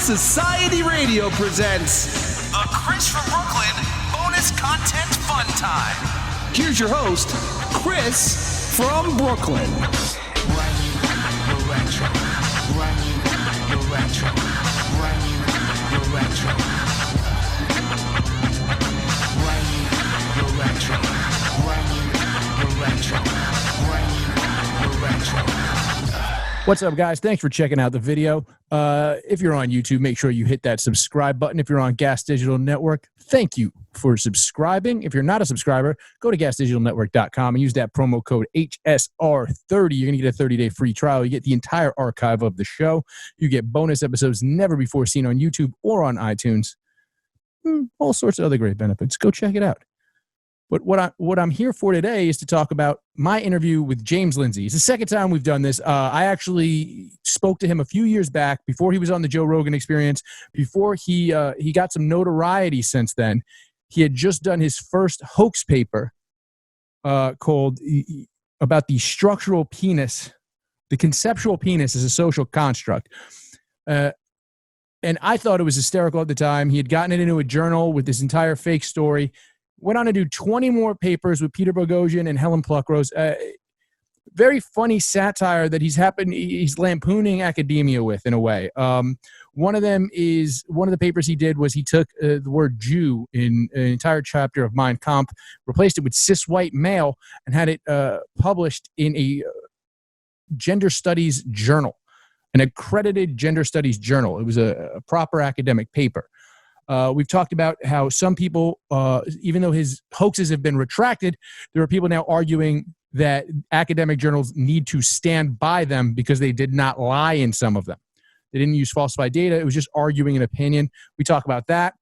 Society Radio presents the Chris from Brooklyn Bonus Content Fun Time. Here's your host, Chris from Brooklyn. What's up, guys? Thanks for checking out the video. If you're on YouTube, make sure you hit that subscribe button. If you're on Gas Digital Network, thank you for subscribing. If you're not a subscriber, go to gasdigitalnetwork.com and use that promo code HSR30. You're going to get a 30-day free trial. You get the entire archive of the show. You get bonus episodes never before seen on YouTube or on iTunes. All sorts of other great benefits. Go check it out. But what I'm here for today is to talk about my interview with James Lindsay. It's the second time we've done this. I actually spoke to him a few years back before he was on the Joe Rogan Experience, before he got some notoriety since then. He had just done his first hoax paper called about the structural penis. The conceptual penis is a social construct. And I thought it was hysterical at the time. He had gotten it into a journal with this entire fake story. Went on to do 20 more papers with Peter Boghossian and Helen Pluckrose. Very funny satire that he's lampooning academia with, in a way. One of the papers he did was he took the word Jew in an entire chapter of Mein Kampf, replaced it with cis white male, and had it published in a gender studies journal, an accredited gender studies journal. It was a proper academic paper. We've talked about how some people, even though his hoaxes have been retracted, there are people now arguing that academic journals need to stand by them because they did not lie in some of them. They didn't use falsified data. It was just arguing an opinion. We talk about that.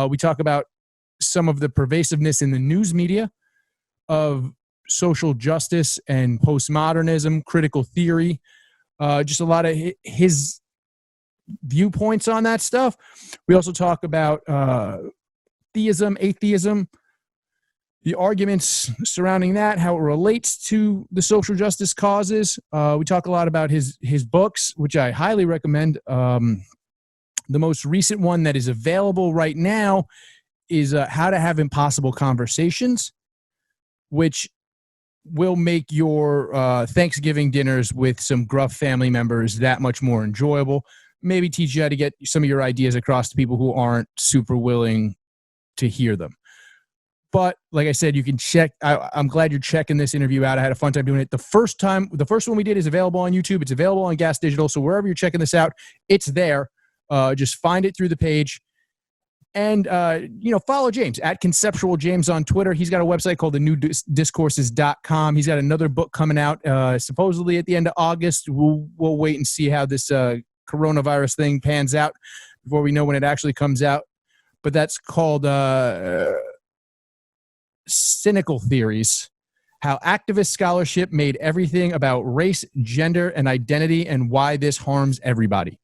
We talk about some of the pervasiveness in the news media of social justice and postmodernism, critical theory, just a lot of his viewpoints on that stuff. We also talk about theism, atheism, the arguments surrounding that, how it relates to the social justice causes. We talk a lot about his books, which I highly recommend. The most recent one that is available right now is How to Have Impossible Conversations, which will make your Thanksgiving dinners with some gruff family members that much more enjoyable. Maybe teach you how to get some of your ideas across to people who aren't super willing to hear them. But like I said, you can check. I'm glad you're checking this interview out. I had a fun time doing it. The first one we did is available on YouTube. It's available on Gas Digital. So wherever you're checking this out, it's there. Just find it through the page. And, follow James at Conceptual James on Twitter. He's got a website called Discourses.com. He's got another book coming out supposedly at the end of August. We'll wait and see how this coronavirus thing pans out before we know when it actually comes out. But that's called Cynical Theories: How Activist Scholarship Made Everything About Race, Gender, and Identity, and Why This Harms Everybody.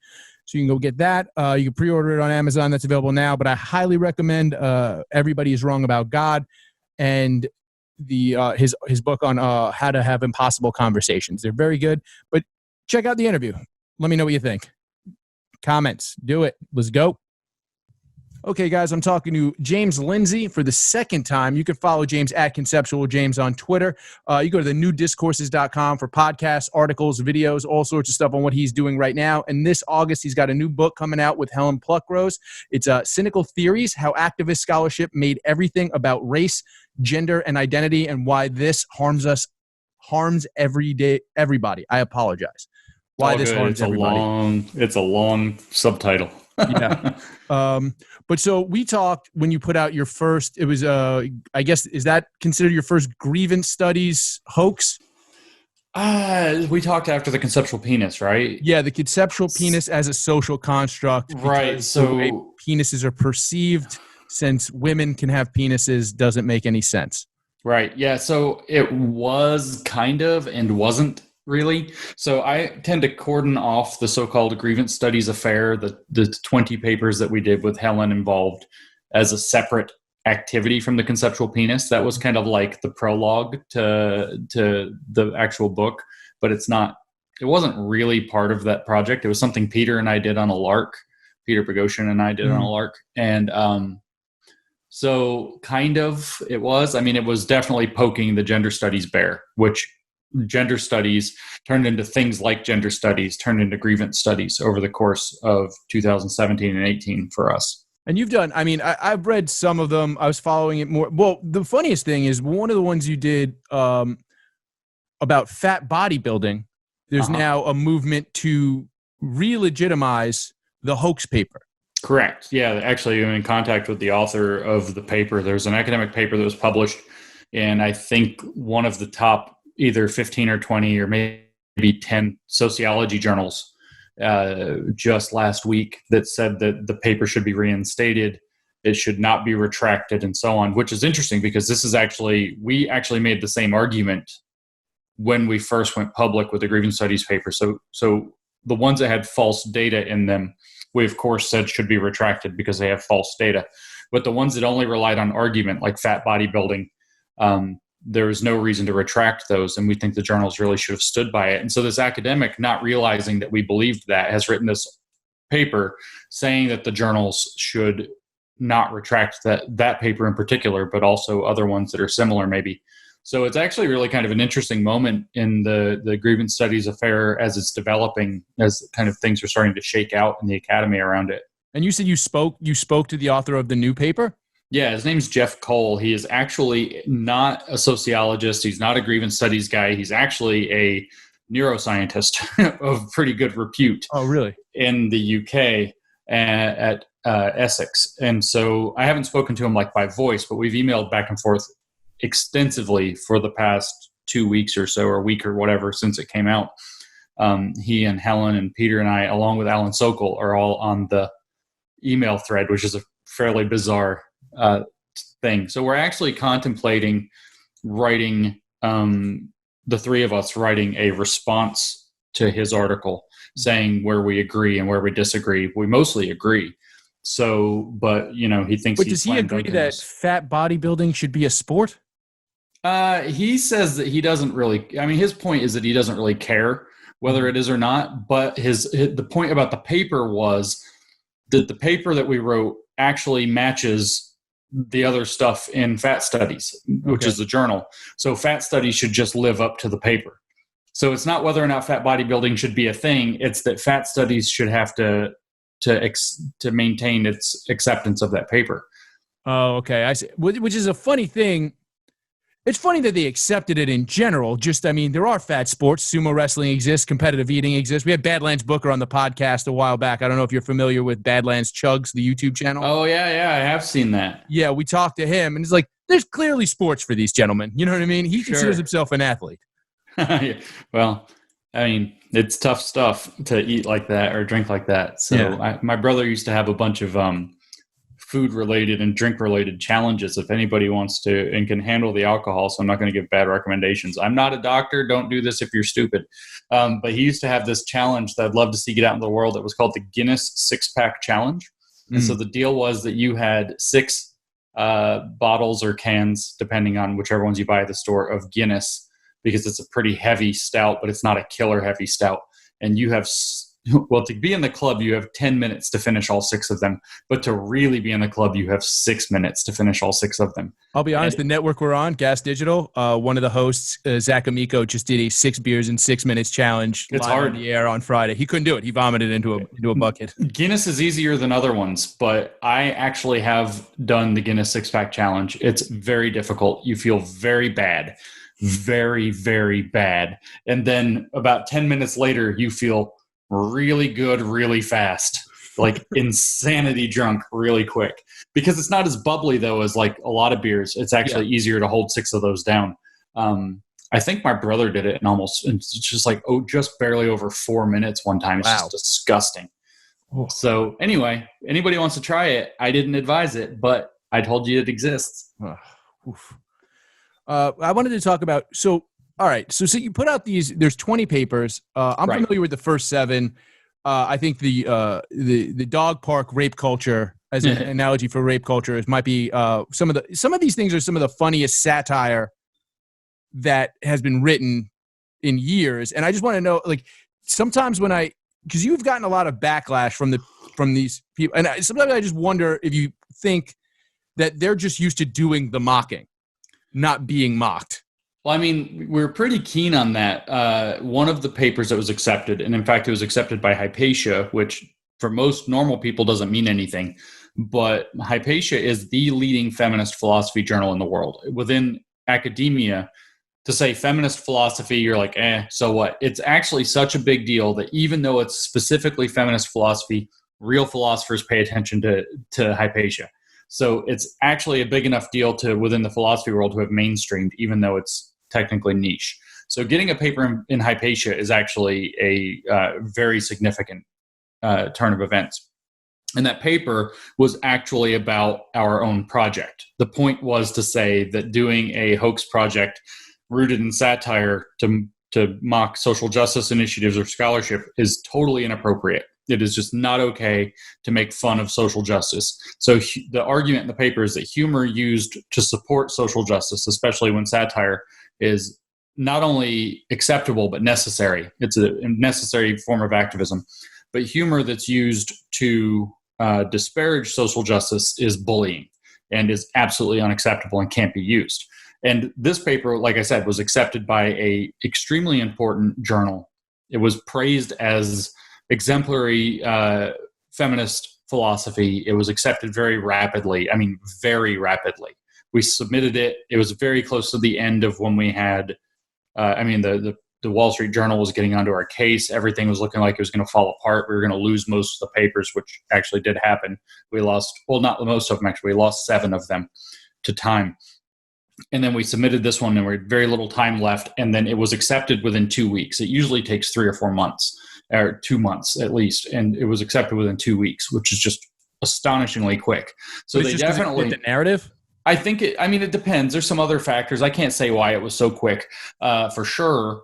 So you can go get that. You can pre-order it on Amazon. That's available now. But I highly recommend Everybody is Wrong About God and his book on How to Have Impossible Conversations. They're very good. But check out the interview. Let me know what you think. Comments. Do it. Let's go. Okay, guys, I'm talking to James Lindsay for the second time. You can follow James at Conceptual James on Twitter. You go to the newdiscourses.com for podcasts, articles, videos, all sorts of stuff on what he's doing right now. And this August, he's got a new book coming out with Helen Pluckrose. It's Cynical Theories: How Activist Scholarship Made Everything About Race, Gender, and Identity, and Why This harms everybody. I apologize. Why this harms everybody. It's a long subtitle. Yeah. But so we talked when you put out your first, it was, I guess, is that considered your first grievance studies hoax? We talked after the conceptual penis, right? Yeah, the conceptual penis as a social construct. Right. So the way penises are perceived, since women can have penises, doesn't make any sense. Right. Yeah. So it was kind of and wasn't really. So I tend to cordon off the so-called grievance studies affair, the 20 papers that we did with Helen involved, as a separate activity from the conceptual penis. That was kind of like the prologue to the actual book, but it wasn't really part of that project. It was something Peter and I did on a lark. Peter Boghossian and I did on a lark. And so kind of it was. I mean, it was definitely poking the gender studies bear, which gender studies turned into things like gender studies, turned into grievance studies over the course of 2017 and 18 for us. And you've done, I mean, I've read some of them. I was following it more. Well, the funniest thing is one of the ones you did about fat bodybuilding. There's now a movement to re-legitimize the hoax paper. Correct. Yeah, actually, I'm in contact with the author of the paper. There's an academic paper that was published in, I think, one of the top either 15 or 20 or maybe 10 sociology journals just last week that said that the paper should be reinstated, it should not be retracted, and so on, which is interesting because this is we actually made the same argument when we first went public with the grievance studies paper. So the ones that had false data in them, we of course said should be retracted because they have false data. But the ones that only relied on argument, like fat bodybuilding, there was no reason to retract those, and we think the journals really should have stood by it. And so this academic, not realizing that we believed that, has written this paper saying that the journals should not retract that paper in particular, but also other ones that are similar maybe. So it's actually really kind of an interesting moment in the grievance studies affair as it's developing, as kind of things are starting to shake out in the academy around it. And you said you spoke to the author of the new paper? Yeah, his name's Jeff Cole. He is actually not a sociologist. He's not a grievance studies guy. He's actually a neuroscientist of pretty good repute. Oh, really? In the UK at Essex. And so I haven't spoken to him like by voice, but we've emailed back and forth extensively for the past 2 weeks or so, or a week or whatever since it came out. He and Helen and Peter and I, along with Alan Sokol, are all on the email thread, which is a fairly bizarre thing. So we're actually contemplating writing, the three of us writing a response to his article saying where we agree and where we disagree. We mostly agree. So, but he thinks. But does he agree that fat bodybuilding should be a sport? He says that he doesn't really. I mean, his point is that he doesn't really care whether it is or not. But the point about the paper was that the paper that we wrote actually matches the other stuff in Fat Studies, which is the journal. So Fat Studies should just live up to the paper. So it's not whether or not fat bodybuilding should be a thing. It's that Fat Studies should have to maintain its acceptance of that paper. Oh, okay. I see. Which is a funny thing. It's funny that they accepted it in general. Just, I mean, there are fat sports. Sumo wrestling exists. Competitive eating exists. We had Badlands Booker on the podcast a while back. I don't know if you're familiar with Badlands Chugs, the YouTube channel. Oh, yeah, I have seen that. Yeah, we talked to him, and he's like, there's clearly sports for these gentlemen. You know what I mean? He considers himself an athlete. Yeah. Well, I mean, it's tough stuff to eat like that or drink like that. So Yeah. My brother used to have a bunch of food-related and drink-related challenges if anybody wants to and can handle the alcohol, so I'm not going to give bad recommendations. I'm not a doctor. Don't do this if you're stupid. But he used to have this challenge that I'd love to see get out in the world. It was called the Guinness six-pack challenge. And so the deal was that you had 6 bottles or cans, depending on whichever ones you buy at the store, of Guinness, because it's a pretty heavy stout, but it's not a killer heavy stout. And you have... Well, to be in the club, you have 10 minutes to finish all 6 of them. But to really be in the club, you have 6 minutes to finish all 6 of them. I'll be honest, the network we're on, Gas Digital, one of the hosts, Zach Amico, just did a 6 beers in 6 minutes challenge. It's live hard. on the air on Friday. He couldn't do it. He vomited into a bucket. Guinness is easier than other ones, but I actually have done the Guinness 6-pack challenge. It's very difficult. You feel very bad. Very, very bad. And then about 10 minutes later, you feel really good, really fast, like insanity drunk really quick, because it's not as bubbly though as like a lot of beers. It's actually easier to hold 6 of those down. I think my brother did it and it's just like, just barely over 4 minutes one time. It's just disgusting. Oh. So anyway, anybody wants to try it, I didn't advise it, but I told you it exists. I wanted to talk about, all right. So you put out there's 20 papers. I'm familiar with the first 7. I think the dog park rape culture as an analogy for rape culture might be some of these things are some of the funniest satire that has been written in years. And I just want to know, like, sometimes because you've gotten a lot of backlash from the from these people. And sometimes I just wonder if you think that they're just used to doing the mocking, not being mocked. Well, I mean, we're pretty keen on that. One of the papers that was accepted, and in fact, it was accepted by Hypatia, which for most normal people doesn't mean anything. But Hypatia is the leading feminist philosophy journal in the world. Within academia, to say feminist philosophy, you're like, so what? It's actually such a big deal that even though it's specifically feminist philosophy, real philosophers pay attention to Hypatia. So it's actually a big enough deal to within the philosophy world to have mainstreamed, even though it's technically niche. So getting a paper in Hypatia is actually a very significant turn of events. And that paper was actually about our own project. The point was to say that doing a hoax project rooted in satire to mock social justice initiatives or scholarship is totally inappropriate. It is just not okay to make fun of social justice. So the argument in the paper is that humor used to support social justice, especially when satire, is not only acceptable but necessary. It's a necessary form of activism. But humor that's used to disparage social justice is bullying and is absolutely unacceptable and can't be used. And this paper, like I said, was accepted by a extremely important journal. It was praised as exemplary feminist philosophy. It was accepted very rapidly. I mean, very rapidly. We submitted it. It was very close to the end of when we had, the Wall Street Journal was getting onto our case. Everything was looking like it was going to fall apart. We were going to lose most of the papers, which actually did happen. We lost, well, not most of them, actually. We lost 7 of them to time. And then we submitted this one, and we had very little time left. And then it was accepted within 2 weeks. It usually takes 3 or 4 months, or 2 months at least. And it was accepted within 2 weeks, which is just astonishingly quick. So they definitely the narrative. I think it depends. There's some other factors. I can't say why it was so quick. For sure,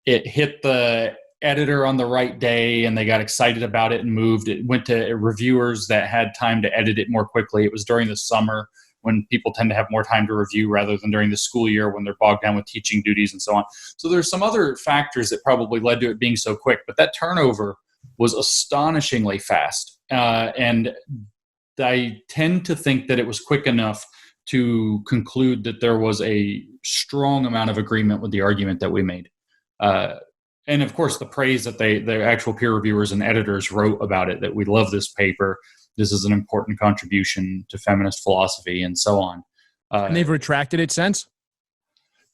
it hit the editor on the right day, and they got excited about it and moved. It went to reviewers that had time to edit it more quickly. It was during the summer, when people tend to have more time to review rather than during the school year when they're bogged down with teaching duties and so on. So there's some other factors that probably led to it being so quick, but that turnover was astonishingly fast. And I tend to think that it was quick enough to conclude that there was a strong amount of agreement with the argument that we made. And of course, the praise that the actual peer reviewers and editors wrote about it, that we love this paper. This is an important contribution to feminist philosophy and so on. And they've retracted it since?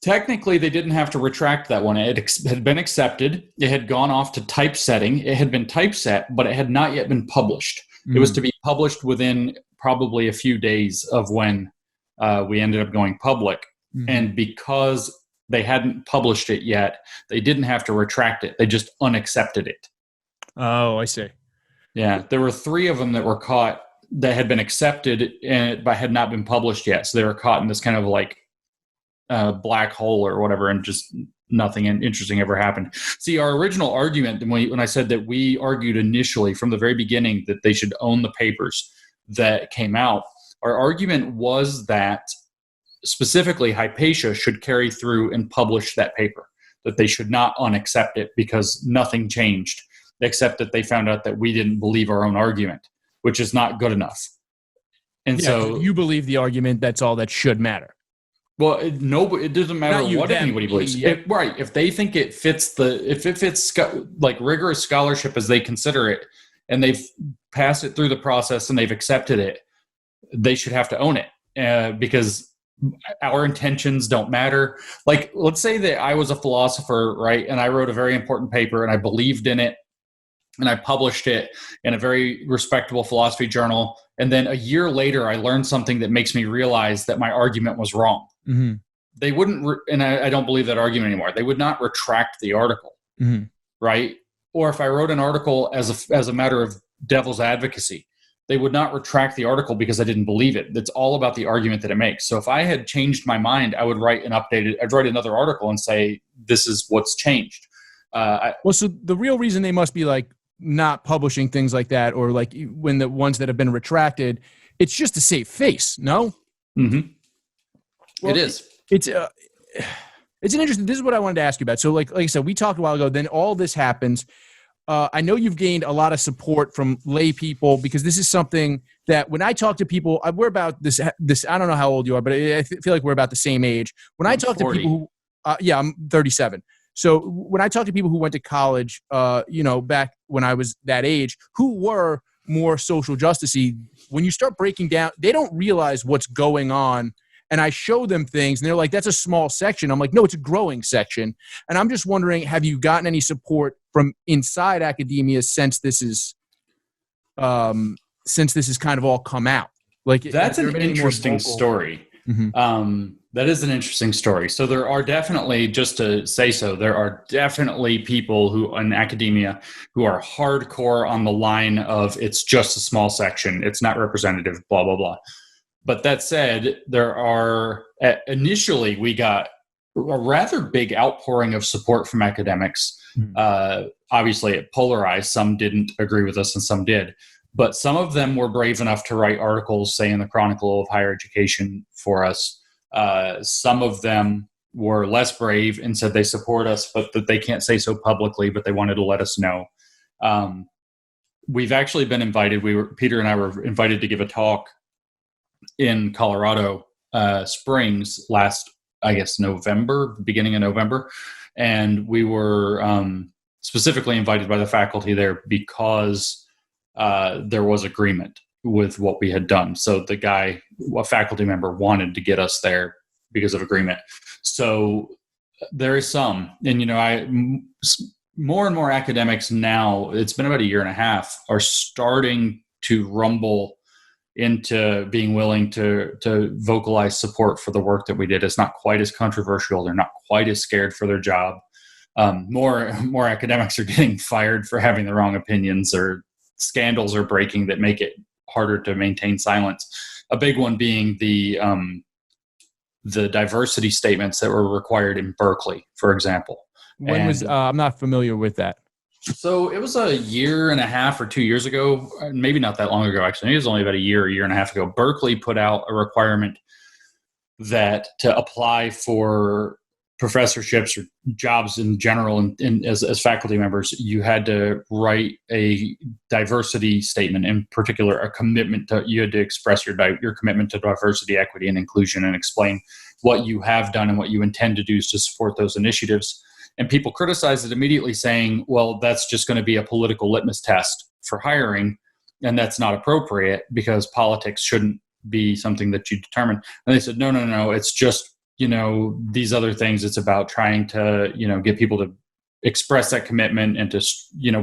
Technically, they didn't have to retract that one. It had been accepted. It had gone off to typesetting. It had been typeset, but it had not yet been published. Mm-hmm. It was to be published within probably a few days of when we ended up going public. Mm-hmm. And because they hadn't published it yet, they didn't have to retract it. They just unaccepted it. Oh, I see. Yeah, there were 3 of them that were caught that had been accepted but had not been published yet. So they were caught in this kind of like black hole or whatever, and just nothing interesting ever happened. See, our original argument, when I said that we argued initially from the very beginning that they should own the papers that came out, our argument was that specifically Hypatia should carry through and publish that paper, that they should not unaccept it because nothing changed, except that they found out that we didn't believe our own argument, which is not good enough. And so you believe the argument, that's all that should matter. Well, it doesn't matter what anybody believes. Right. If they think it fits like rigorous scholarship as they consider it, and they've passed it through the process and they've accepted it, they should have to own it because our intentions don't matter. Like, let's say that I was a philosopher, right? And I wrote a very important paper and I believed in it, and I published it in a very respectable philosophy journal. And then a year later, I learned something that makes me realize that my argument was wrong. Mm-hmm. They wouldn't, and I don't believe that argument anymore. They would not retract the article, mm-hmm. right? Or if I wrote an article as a matter of devil's advocacy, they would not retract the article because I didn't believe it. It's all about the argument that it makes. So if I had changed my mind, I would write another article and say, this is what's changed. So the real reason they must be like not publishing things like that, or like when the ones that have been retracted, it's just to save face, no? Mm-hmm. Well, it is. It's an interesting. This is what I wanted to ask you about. So, like I said, we talked a while ago. Then all this happens. I know you've gained a lot of support from lay people, because this is something that when I talk to people, we're about this, I don't know how old you are, but I feel like we're about the same age. When I talk 40. to people who, yeah, I'm 37. So when I talk to people who went to college, back when I was that age, who were more social justice-y, when you start breaking down, they don't realize what's going on. And I show them things and they're like, that's a small section. I'm like, no, it's a growing section. And I'm just wondering, have you gotten any support from inside academia since this is kind of all come out? Like, that's an interesting story. Mm-hmm. That is an interesting story. So there are definitely, just to say so, there are definitely people who in academia who are hardcore on the line of it's just a small section, it's not representative, blah, blah, blah. But that said, there are, initially we got a rather big outpouring of support from academics. Obviously it polarized. Some didn't agree with us and some did. But some of them were brave enough to write articles, say in the Chronicle of Higher Education for us. Some of them were less brave and said they support us, but that they can't say so publicly, but they wanted to let us know. We've actually been invited. Peter and I were invited to give a talk in Colorado Springs last, I guess, beginning of November. And we were specifically invited by the faculty there because there was agreement with what we had done. So a faculty member wanted to get us there because of agreement. So there is some, and more and more academics now, it's been about a year and a half, are starting to rumble into being willing to vocalize support for the work that we did. It's not quite as controversial. They're not quite as scared for their job. More academics are getting fired for having the wrong opinions, or scandals are breaking that make it harder to maintain silence. A big one being the diversity statements that were required in Berkeley, for example. I'm not familiar with that. So it was a year and a half or 2 years ago, maybe not that long ago, actually. It was only about a year and a half ago. Berkeley put out a requirement that to apply for professorships or jobs in general, and as faculty members, you had to write a diversity statement, in particular, you had to express your commitment to diversity, equity, and inclusion, and explain what you have done and what you intend to do to support those initiatives. And people criticized it immediately, saying, well, that's just going to be a political litmus test for hiring, and that's not appropriate because politics shouldn't be something that you determine. And they said, no, it's just, these other things. It's about trying to, get people to express that commitment and to,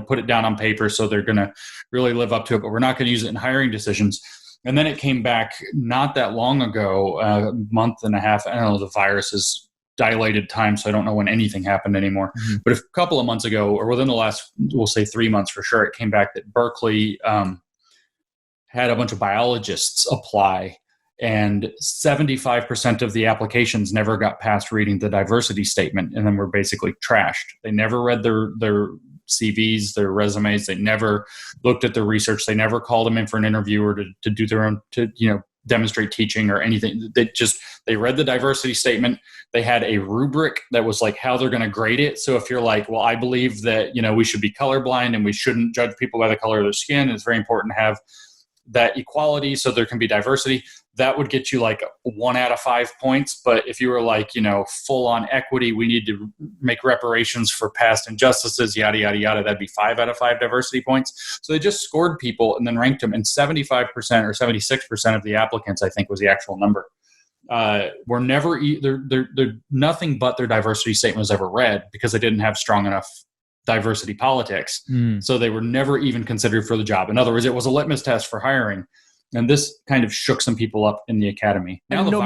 put it down on paper so they're going to really live up to it, but we're not going to use it in hiring decisions. And then it came back not that long ago, a month and a half. I don't know, the virus is dilated time, so I don't know when anything happened anymore. Mm-hmm. But a couple of months ago, or within the last, we'll say 3 months for sure, it came back that Berkeley had a bunch of biologists apply, and 75% of the applications never got past reading the diversity statement, and then were basically trashed. They never read their CVs, their resumes. They never looked at their research. They never called them in for an interview or to do their own, demonstrate teaching or anything. They read the diversity statement. They had a rubric that was like how they're going to grade it. So if you're like, well, I believe that, we should be colorblind and we shouldn't judge people by the color of their skin, it's very important to have that equality so there can be diversity, that would get you like 1 out of 5 points. But if you were like, full on equity, we need to make reparations for past injustices, yada, yada, yada, that'd be 5 out of 5 diversity points. So they just scored people and then ranked them, and 75% or 76% of the applicants, I think was the actual number, were never, they're nothing but their diversity statement was ever read because they didn't have strong enough diversity politics. So they were never even considered for the job. In other words, it was a litmus test for hiring. And this kind of shook some people up in the academy. Now, and no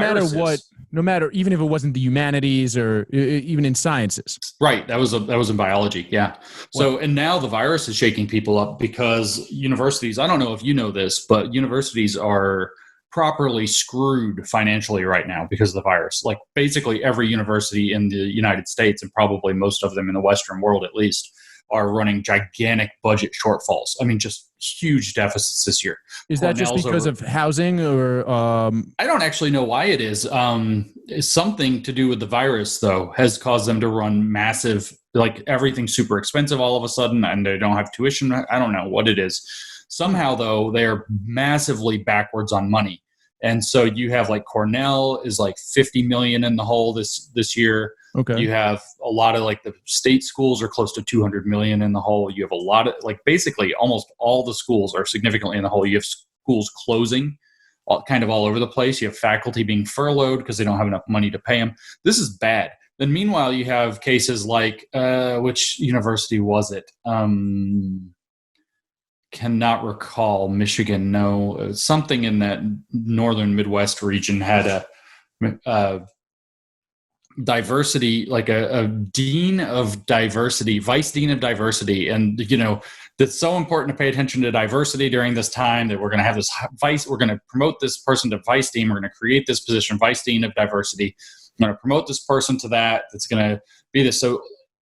matter, even if it wasn't the humanities or even in sciences. Right. That was in biology. Yeah. So, and now the virus is shaking people up because universities, I don't know if you know this, but universities are properly screwed financially right now because of the virus. Like basically every university in the United States, and probably most of them in the Western world at least, are running gigantic budget shortfalls. I mean, just huge deficits this year. Is that just because of housing or? I don't actually know why it is. It's something to do with the virus, though, has caused them to run massive, like everything's super expensive all of a sudden, and they don't have tuition. I don't know what it is. Somehow, though, they are massively backwards on money. And so you have like Cornell is like 50 million in the hole this year. Okay. You have a lot of like the state schools are close to 200 million in the hole. You have a lot of like basically almost all the schools are significantly in the hole. You have schools closing kind of all over the place. You have faculty being furloughed because they don't have enough money to pay them. This is bad. Then meanwhile, you have cases like, which university was it? Cannot recall. Michigan, no. Something in that northern Midwest region had a diversity, like a dean of diversity, vice dean of diversity. And, you know, that's so important to pay attention to diversity during this time that we're going to have this we're going to promote this person to vice dean. We're going to create this position, vice dean of diversity. I'm going to promote this person to that. That's going to be this. So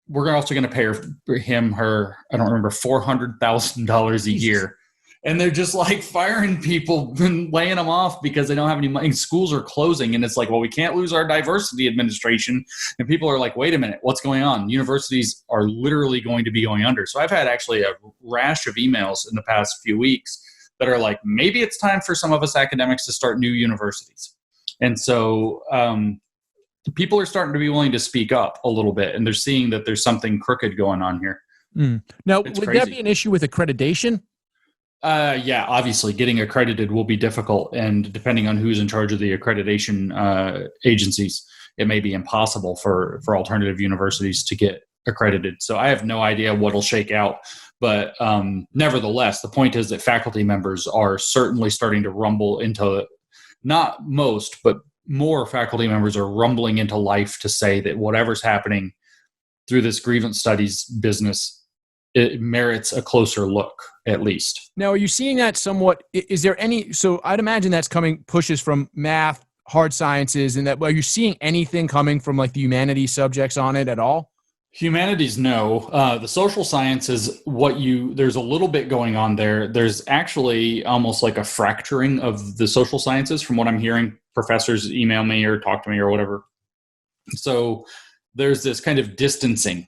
we're also going to pay her, I don't remember, $400,000 a year. And they're just like firing people and laying them off because they don't have any money. Schools are closing. And it's like, well, we can't lose our diversity administration. And people are like, wait a minute, what's going on? Universities are literally going to be going under. So I've had actually a rash of emails in the past few weeks that are like, maybe it's time for some of us academics to start new universities. And so people are starting to be willing to speak up a little bit. And they're seeing that there's something crooked going on here. Now, It's would crazy. that be an issue with accreditation? Yeah, obviously getting accredited will be difficult. And depending on who's in charge of the accreditation agencies, it may be impossible for alternative universities to get accredited. So I have no idea what'll shake out. But nevertheless, the point is that faculty members are certainly starting to rumble into, not most, but more faculty members are rumbling into life to say that whatever's happening through this grievance studies business, it merits a closer look, at least. Now, are you seeing that somewhat? Is there any? So I'd imagine that's coming pushes from math, hard sciences, and that. Are you seeing anything coming from like the humanities subjects on it at all? Humanities, no. The social sciences, there's a little bit going on there. There's actually almost like a fracturing of the social sciences from what I'm hearing. Professors email me or talk to me or whatever. So there's this kind of distancing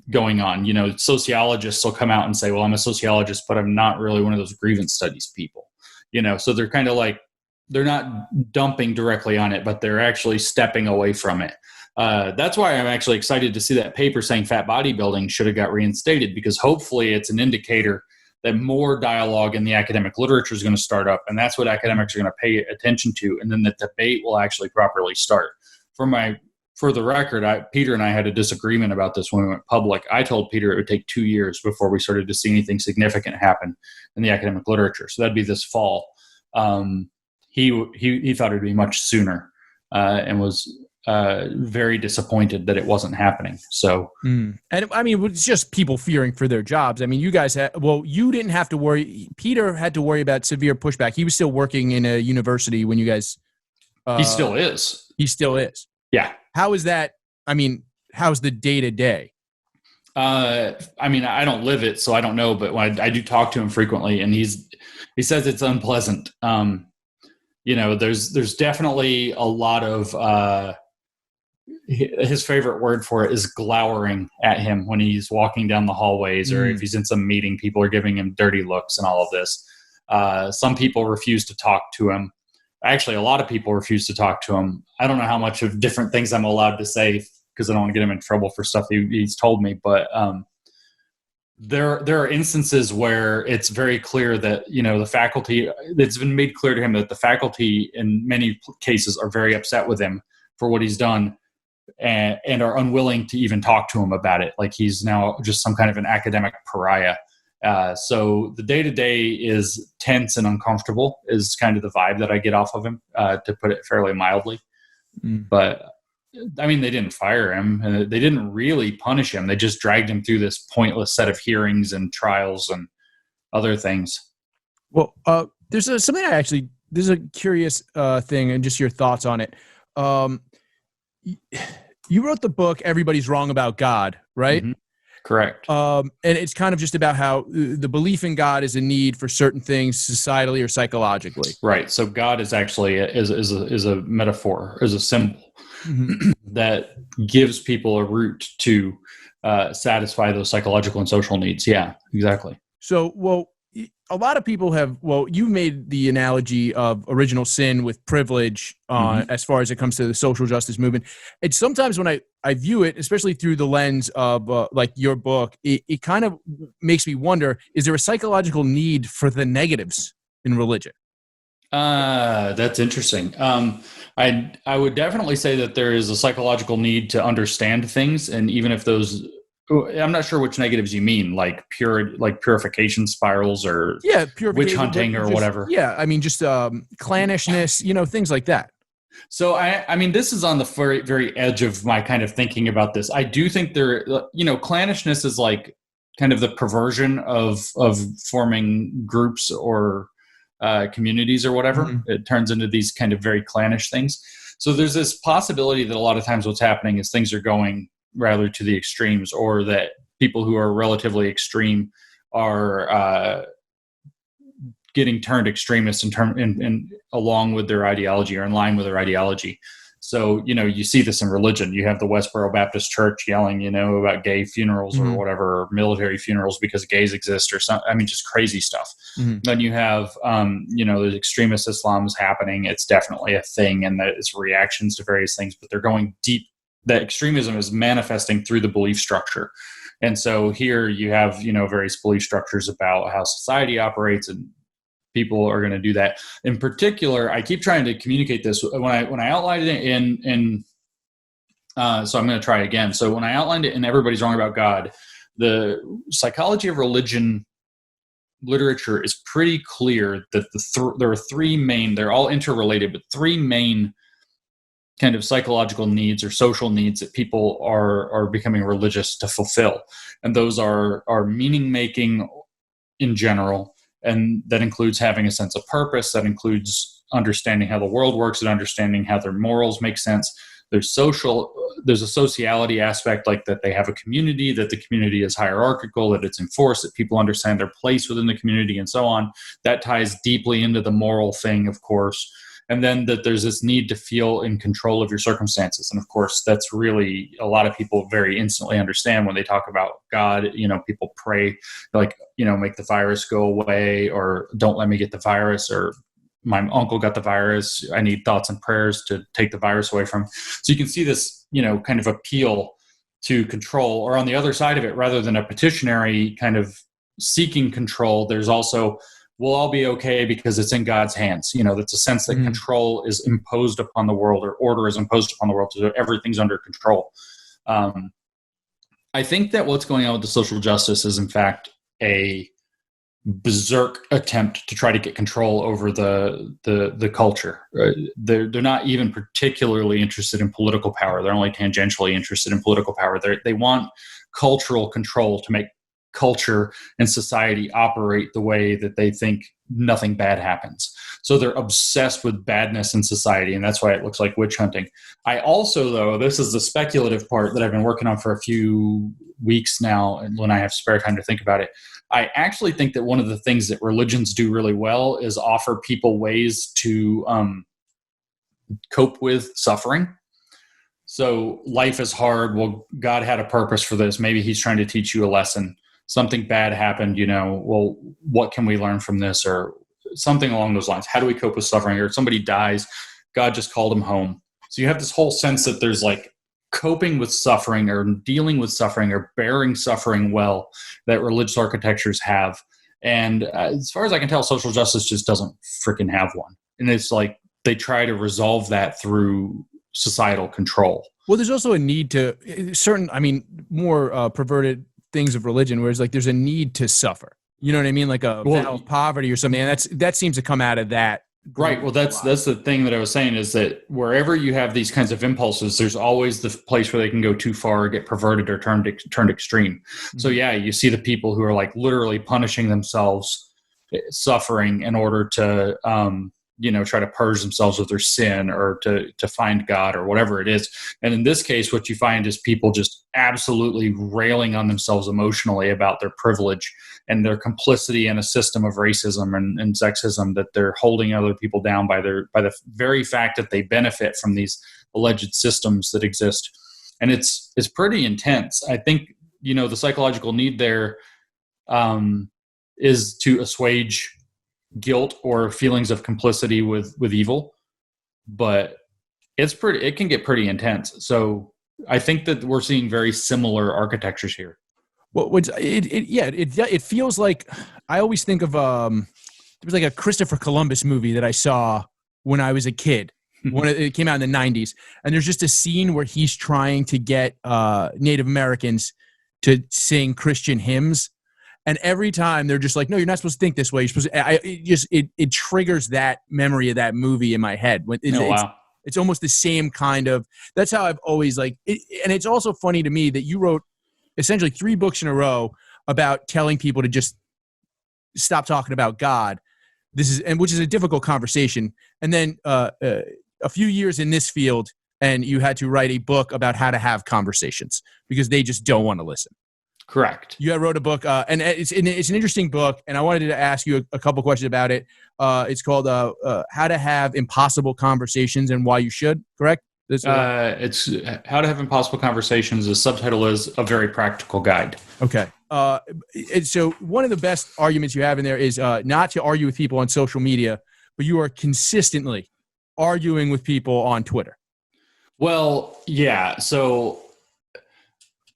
going on. You know, sociologists will come out and say, well, I'm a sociologist, but I'm not really one of those grievance studies people. You know, so they're kind of like, they're not dumping directly on it, but they're actually stepping away from it. That's why I'm actually excited to see that paper saying fat bodybuilding should have got reinstated, because hopefully it's an indicator that more dialogue in the academic literature is going to start up. And that's what academics are going to pay attention to. And then the debate will actually properly start. For the record, Peter and I had a disagreement about this when we went public. I told Peter it would take 2 years before we started to see anything significant happen in the academic literature. So that'd be this fall. He thought it'd be much sooner and was very disappointed that it wasn't happening. So, and I mean, it's just people fearing for their jobs. I mean, you guys you didn't have to worry. Peter had to worry about severe pushback. He was still working in a university when you guys. He still is. He still is. Yeah. How is that? I mean, how's the day to day? I mean, I don't live it, so I don't know. But when I do talk to him frequently, and he says it's unpleasant. You know, there's definitely a lot of. His favorite word for it is glowering at him when he's walking down the hallways, or if he's in some meeting, people are giving him dirty looks and all of this. Some people refuse to talk to him. Actually, a lot of people refuse to talk to him. I don't know how much of different things I'm allowed to say because I don't want to get him in trouble for stuff he's told me. But there are instances where it's very clear that, you know, the faculty, it's been made clear to him that the faculty in many cases are very upset with him for what he's done and are unwilling to even talk to him about it. Like he's now just some kind of an academic pariah. So the day-to-day is tense and uncomfortable is kind of the vibe that I get off of him, to put it fairly mildly. But I mean, they didn't fire him. They didn't really punish him. They just dragged him through this pointless set of hearings and trials and other things. Well, there's something there's a curious thing and just your thoughts on it. You wrote the book, Everybody's Wrong About God, right? Mm-hmm. Correct. And it's kind of just about how the belief in God is a need for certain things societally or psychologically. Right. So God is actually is a metaphor, is a symbol that gives people a route to satisfy those psychological and social needs. Yeah, exactly. So, well, a lot of people have, you made the analogy of original sin with privilege as far as it comes to the social justice movement. And sometimes when I view it, especially through the lens of like your book, it kind of makes me wonder, is there a psychological need for the negatives in religion? That's interesting. I would definitely say that there is a psychological need to understand things. And even if those, I'm not sure which negatives you mean, like purification spirals or witch hunting or whatever. Yeah. I mean, just clannishness, things like that. So I mean, this is on the very, very edge of my kind of thinking about this. I do think clannishness is like kind of the perversion of forming groups or communities or whatever. It turns into these kind of very clannish things. So there's this possibility that a lot of times what's happening is things are going rather to the extremes, or that people who are relatively extreme are getting turned extremists in along with their ideology or in line with their ideology. So, you see this in religion. You have the Westboro Baptist Church yelling, about gay funerals or whatever, or military funerals because gays exist or something. I mean, just crazy stuff. Then you have, the extremist Islam is happening. It's definitely a thing, and that it's reactions to various things, but they're going deep. That extremism is manifesting through the belief structure. And so here you have, various belief structures about how society operates, and people are going to do that. In particular, I keep trying to communicate this when I outlined it in so I'm going to try again. So when I outlined it in Everybody's Wrong About God, the psychology of religion literature is pretty clear that there are three main, they're all interrelated, but three main kind of psychological needs or social needs that people are becoming religious to fulfill. And those are meaning making in general. And that includes having a sense of purpose. That includes understanding how the world works and understanding how their morals make sense. There's a sociality aspect, like that they have a community, that the community is hierarchical, that it's enforced, that people understand their place within the community, and so on. That ties deeply into the moral thing, of course. And then that there's this need to feel in control of your circumstances. And of course, that's really a lot of people very instantly understand when they talk about God. People pray like, make the virus go away, or don't let me get the virus, or my uncle got the virus. I need thoughts and prayers to take the virus away from. So you can see this, kind of appeal to control. Or on the other side of it, rather than a petitionary kind of seeking control, there's also, we'll all be okay because it's in God's hands. That's a sense that control is imposed upon the world, or order is imposed upon the world, so everything's under control. I think that what's going on with the social justice is, in fact, a berserk attempt to try to get control over the culture. They're not even particularly interested in political power. They're only tangentially interested in political power. They want cultural control to make culture and society operate the way that they think nothing bad happens. So they're obsessed with badness in society, and that's why it looks like witch hunting. I also, though, this is the speculative part that I've been working on for a few weeks now, and when I have spare time to think about it, I actually think that one of the things that religions do really well is offer people ways to cope with suffering. So life is hard. Well, God had a purpose for this. Maybe he's trying to teach you a lesson. Something bad happened, well, what can we learn from this, or something along those lines? How do we cope with suffering? Or somebody dies, God just called him home. So you have this whole sense that there's like coping with suffering, or dealing with suffering, or bearing suffering well, that religious architectures have. And as far as I can tell, social justice just doesn't freaking have one. And it's like they try to resolve that through societal control. Well, there's also a need to more perverted things of religion, whereas like there's a need to suffer. You know what I mean? Like a vow of poverty or something. And that seems to come out of that. Right. Well, that's the thing that I was saying, is that wherever you have these kinds of impulses, there's always the place where they can go too far or get perverted or turned extreme. Mm-hmm. So yeah, you see the people who are like literally punishing themselves, suffering in order to try to purge themselves of their sin or to find God or whatever it is. And in this case, what you find is people just absolutely railing on themselves emotionally about their privilege and their complicity in a system of racism and sexism, that they're holding other people down by the very fact that they benefit from these alleged systems that exist. And it's pretty intense. I think, the psychological need there is to assuage guilt or feelings of complicity with evil, but it can get pretty intense. So I think that we're seeing very similar architectures here. Well, it feels like, I always think of there was like a Christopher Columbus movie that I saw when I was a kid. When it came out in the 90s, and there's just a scene where he's trying to get Native Americans to sing Christian hymns, and every time they're just like, "No, you're not supposed to think this way. You're supposed to." It triggers that memory of that movie in my head. It's almost the same kind of. That's how I've always and it's also funny to me that you wrote essentially 3 books in a row about telling people to just stop talking about God. Which is a difficult conversation, and then a few years in this field, and you had to write a book about how to have conversations because they just don't want to listen. Correct. You wrote a book, and it's an interesting book, and I wanted to ask you a couple questions about it. It's called How to Have Impossible Conversations and Why You Should, correct? It's How to Have Impossible Conversations. The subtitle is A Very Practical Guide. Okay. So one of the best arguments you have in there is not to argue with people on social media, but you are consistently arguing with people on Twitter. Well, yeah. So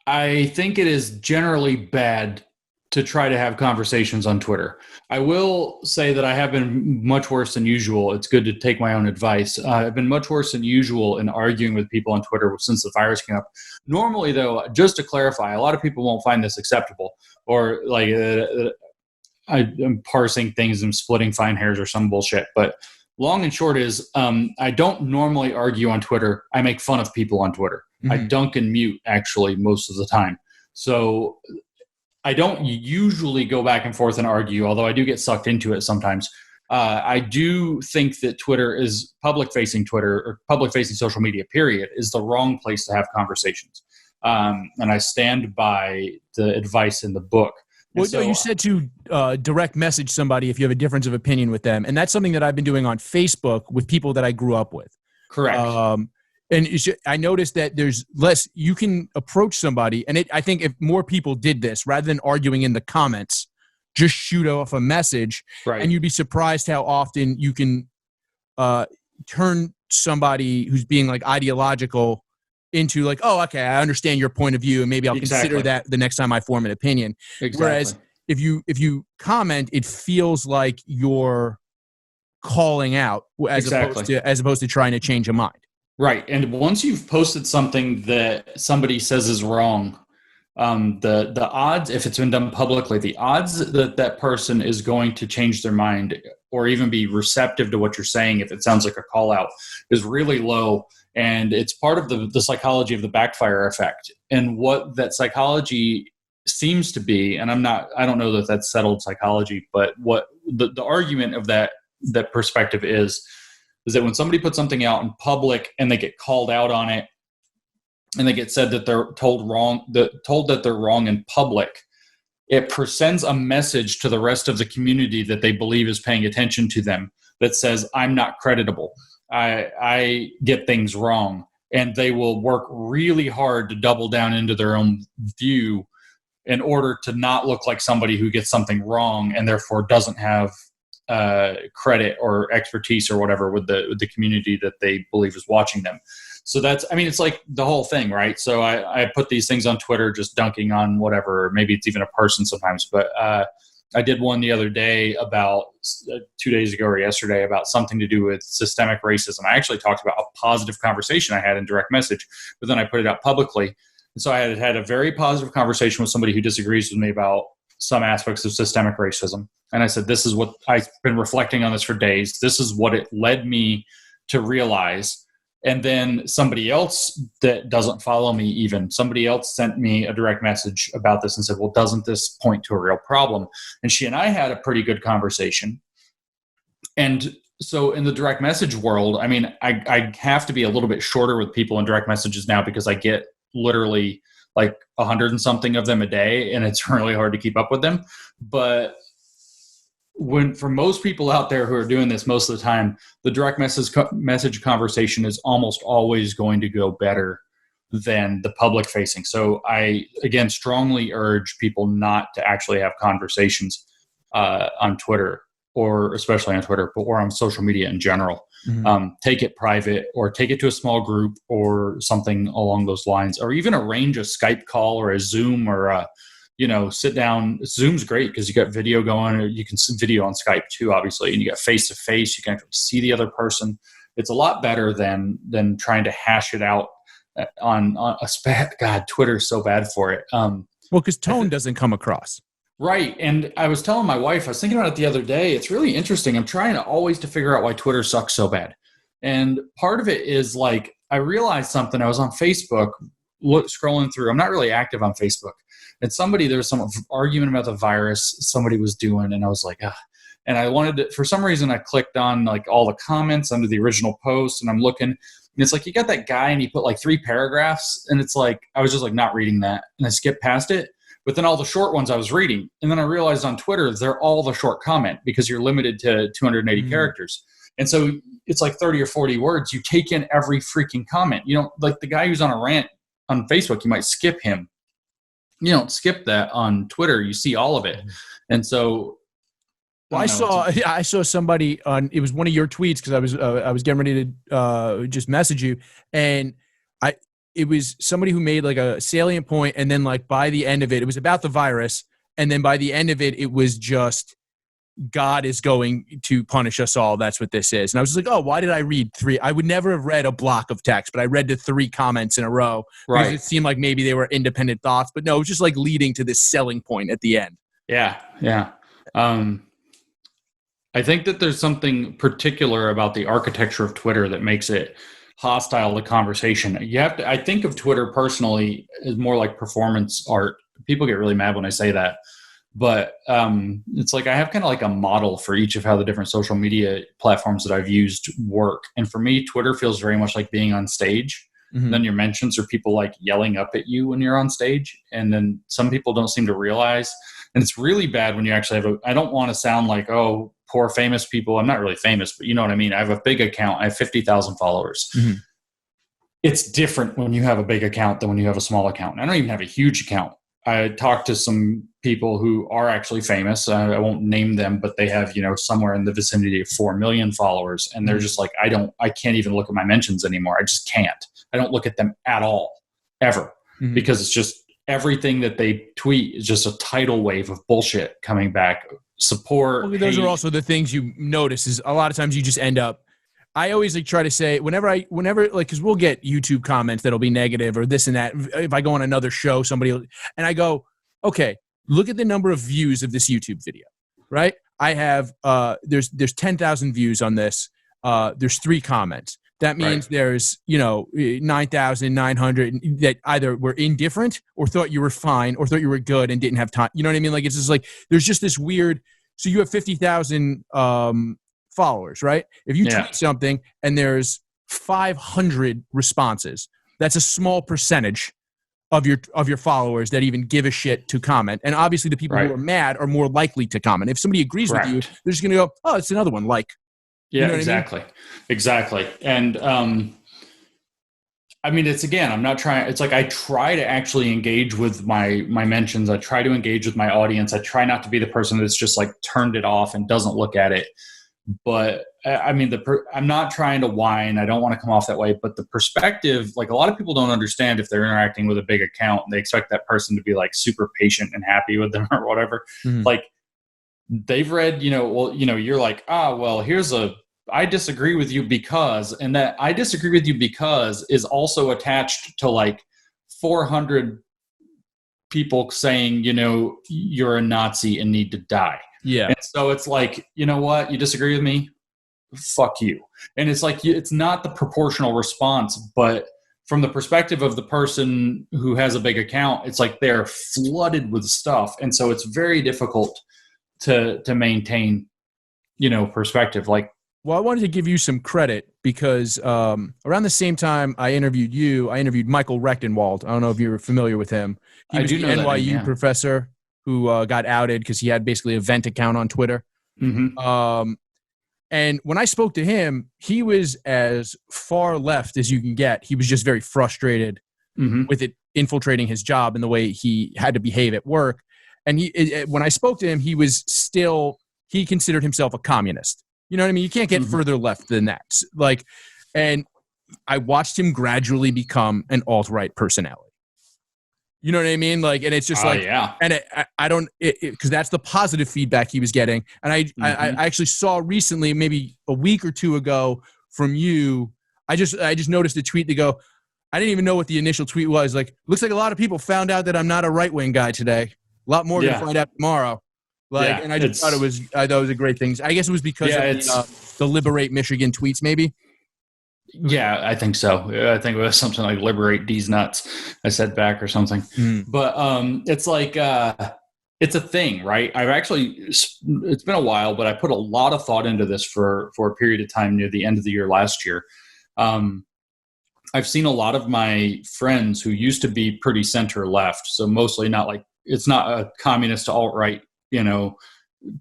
I think it is generally bad to try to have conversations on Twitter. I will say that I have been much worse than usual. It's good to take my own advice. I've been much worse than usual in arguing with people on Twitter since the virus came up. Normally, though, just to clarify, a lot of people won't find this acceptable, or I'm parsing things and splitting fine hairs or some bullshit. But long and short is, I don't normally argue on Twitter. I make fun of people on Twitter. Mm-hmm. I dunk and mute, actually, most of the time. So I don't usually go back and forth and argue, although I do get sucked into it sometimes. I do think that Twitter is public-facing Twitter, or public-facing social media, period, is the wrong place to have conversations. And I stand by the advice in the book. Well, so, you said to direct message somebody if you have a difference of opinion with them. And that's something that I've been doing on Facebook with people that I grew up with. Correct. And I noticed that there's less, you can approach somebody, and I think if more people did this, rather than arguing in the comments, just shoot off a message, right. And you'd be surprised how often you can turn somebody who's being ideological into oh, okay, I understand your point of view, and maybe I'll consider that the next time I form an opinion. Exactly. Whereas if you comment, it feels like you're calling out as opposed to trying to change a mind. Right. And once you've posted something that somebody says is wrong, the odds, if it's been done publicly, the odds that that person is going to change their mind or even be receptive to what you're saying, if it sounds like a call out, is really low. And it's part of the psychology of the backfire effect. And what that psychology seems to be, and I don't know that that's settled psychology, but what the argument of that perspective is that when somebody puts something out in public and they get called out on it, and they get said that they're told that they're wrong in public, it sends a message to the rest of the community that they believe is paying attention to them that says, I'm not creditable. I get things wrong. And they will work really hard to double down into their own view in order to not look like somebody who gets something wrong and therefore doesn't have credit or expertise or whatever with the community that they believe is watching them. So it's like the whole thing, right? So I put these things on Twitter, just dunking on whatever, maybe it's even a person sometimes, but I did one the other day about 2 days ago or yesterday about something to do with systemic racism. I actually talked about a positive conversation I had in direct message, but then I put it out publicly. And so I had a very positive conversation with somebody who disagrees with me about some aspects of systemic racism. And I said, this is what I've been reflecting on this for days. This is what it led me to realize. And then somebody else that doesn't follow me even, somebody else sent me a direct message about this and said, well, doesn't this point to a real problem? And she and I had a pretty good conversation. And So in the direct message world, I mean, I have to be a little bit shorter with people in direct messages now because I get literally like 100 and something of them a day, and it's really hard to keep up with them. But for most people out there who are doing this most of the time, the direct message conversation is almost always going to go better than the public facing. So I, again, strongly urge people not to actually have conversations on Twitter, or especially on Twitter, or on social media in general. Take it private, or take it to a small group or something along those lines, or even arrange a Skype call or a Zoom, or a, sit down. Zoom's great because you got video going, or you can see video on Skype too, obviously, and you got face to face. You can actually see the other person. It's a lot better than trying to hash it out on a God, Twitter's so bad for it. Well, because tone doesn't come across. Right. And I was telling my wife, I was thinking about it the other day. It's really interesting. I'm trying to always to figure out why Twitter sucks so bad. And part of it is like, I realized something. I was on Facebook scrolling through. I'm not really active on Facebook. And there was some argument about the virus somebody was doing. And I was like, and I wanted to, for some reason, I clicked on like all the comments under the original post, and I'm looking, and it's like, you got that guy and he put like 3 paragraphs, and it's like, I was just like not reading that, and I skipped past it. But then all the short ones I was reading. And then I realized on Twitter, they're all the short comment because you're limited to 280 characters. And so it's like 30 or 40 words. You take in every freaking comment. You don't, like the guy who's on a rant on Facebook, you might skip him. You don't skip that on Twitter. You see all of it. And so I saw somebody on, it was one of your tweets, because I was getting ready to just message you, and it was somebody who made like a salient point, and then like by the end of it, it was about the virus, and then by the end of it, it was just, God is going to punish us all. That's what this is. And I was just like, oh, why did I read 3? I would never have read a block of text, but I read the 3 comments in a row. Right. Because it seemed like maybe they were independent thoughts, but no, it was just like leading to this selling point at the end. Yeah. Yeah. I think that there's something particular about the architecture of Twitter that makes it hostile to conversation. I think of Twitter personally as more like performance art. People get really mad when I say that, but it's like I have kind of like a model for each of how the different social media platforms that I've used work. And for me, Twitter feels very much like being on stage. Then your mentions are people like yelling up at you when you're on stage. And then some people don't seem to realize, and it's really bad when you actually have I don't want to sound like, oh, poor famous people. I'm not really famous, but you know what I mean? I have a big account. I have 50,000 followers. It's different when you have a big account than when you have a small account. I don't even have a huge account. I talked to some people who are actually famous. I won't name them, but they have, somewhere in the vicinity of 4 million followers. And they're just like, I can't even look at my mentions anymore. I just can't. I don't look at them at all, ever, because it's just everything that they tweet is just a tidal wave of bullshit coming back. Support. Well, those are also the things you notice, is a lot of times you just end up, I always like try to say whenever like, cause we'll get YouTube comments that'll be negative or this and that. If I go on another show, and I go, okay, look at the number of views of this YouTube video, right? I have, there's 10,000 views on this. There's 3 comments. That means there's, 9,900 that either were indifferent or thought you were fine or thought you were good and didn't have time. You know what I mean? Like, it's just like, there's just this weird, so you have 50,000 followers, right? If you tweet something and there's 500 responses, that's a small percentage of your followers that even give a shit to comment. And obviously the people who are mad are more likely to comment. If somebody agrees with you, they're just going to go, oh, it's another one. Like, yeah, you know exactly. I mean? Exactly. And, it's, again, I'm not trying, it's like, I try to actually engage with my mentions. I try to engage with my audience. I try not to be the person that's just like turned it off and doesn't look at it. But I'm not trying to whine. I don't want to come off that way, but the perspective, like a lot of people don't understand if they're interacting with a big account and they expect that person to be like super patient and happy with them or whatever. Like they've read, you're like, here's I disagree with you because, and that I disagree with you because is also attached to like 400 people saying, you're a Nazi and need to die. Yeah. And so it's like, you know what? You disagree with me? Fuck you. And it's like, it's not the proportional response, but from the perspective of the person who has a big account, it's like they're flooded with stuff. And so it's very difficult to maintain, perspective. Like Well, I wanted to give you some credit because around the same time I interviewed you, I interviewed Michael Rechtenwald. I don't know if you're familiar with him. He was the NYU professor who got outed because he had basically a vent account on Twitter. Mm-hmm. And when I spoke to him, he was as far left as you can get. He was just very frustrated with it infiltrating his job and the way he had to behave at work. And when I spoke to him, he considered himself a communist. You know what I mean? You can't get further left than that. And I watched him gradually become an alt-right personality. You know what I mean? And it's just and I don't, because that's the positive feedback he was getting. And I actually saw recently, maybe a week or two ago from you, I just noticed a tweet to go, I didn't even know what the initial tweet was. Looks like a lot of people found out that I'm not a right-wing guy today. A lot more going to find out tomorrow. And I just thought it was a great thing. I guess it was because of the Liberate Michigan tweets, maybe. Yeah, I think so. I think it was something like "Liberate these nuts." I said back or something. But it's it's a thing, right? It's been a while, but I put a lot of thought into this for a period of time near the end of the year last year. I've seen a lot of my friends who used to be pretty center left, so mostly it's not a communist alt-right,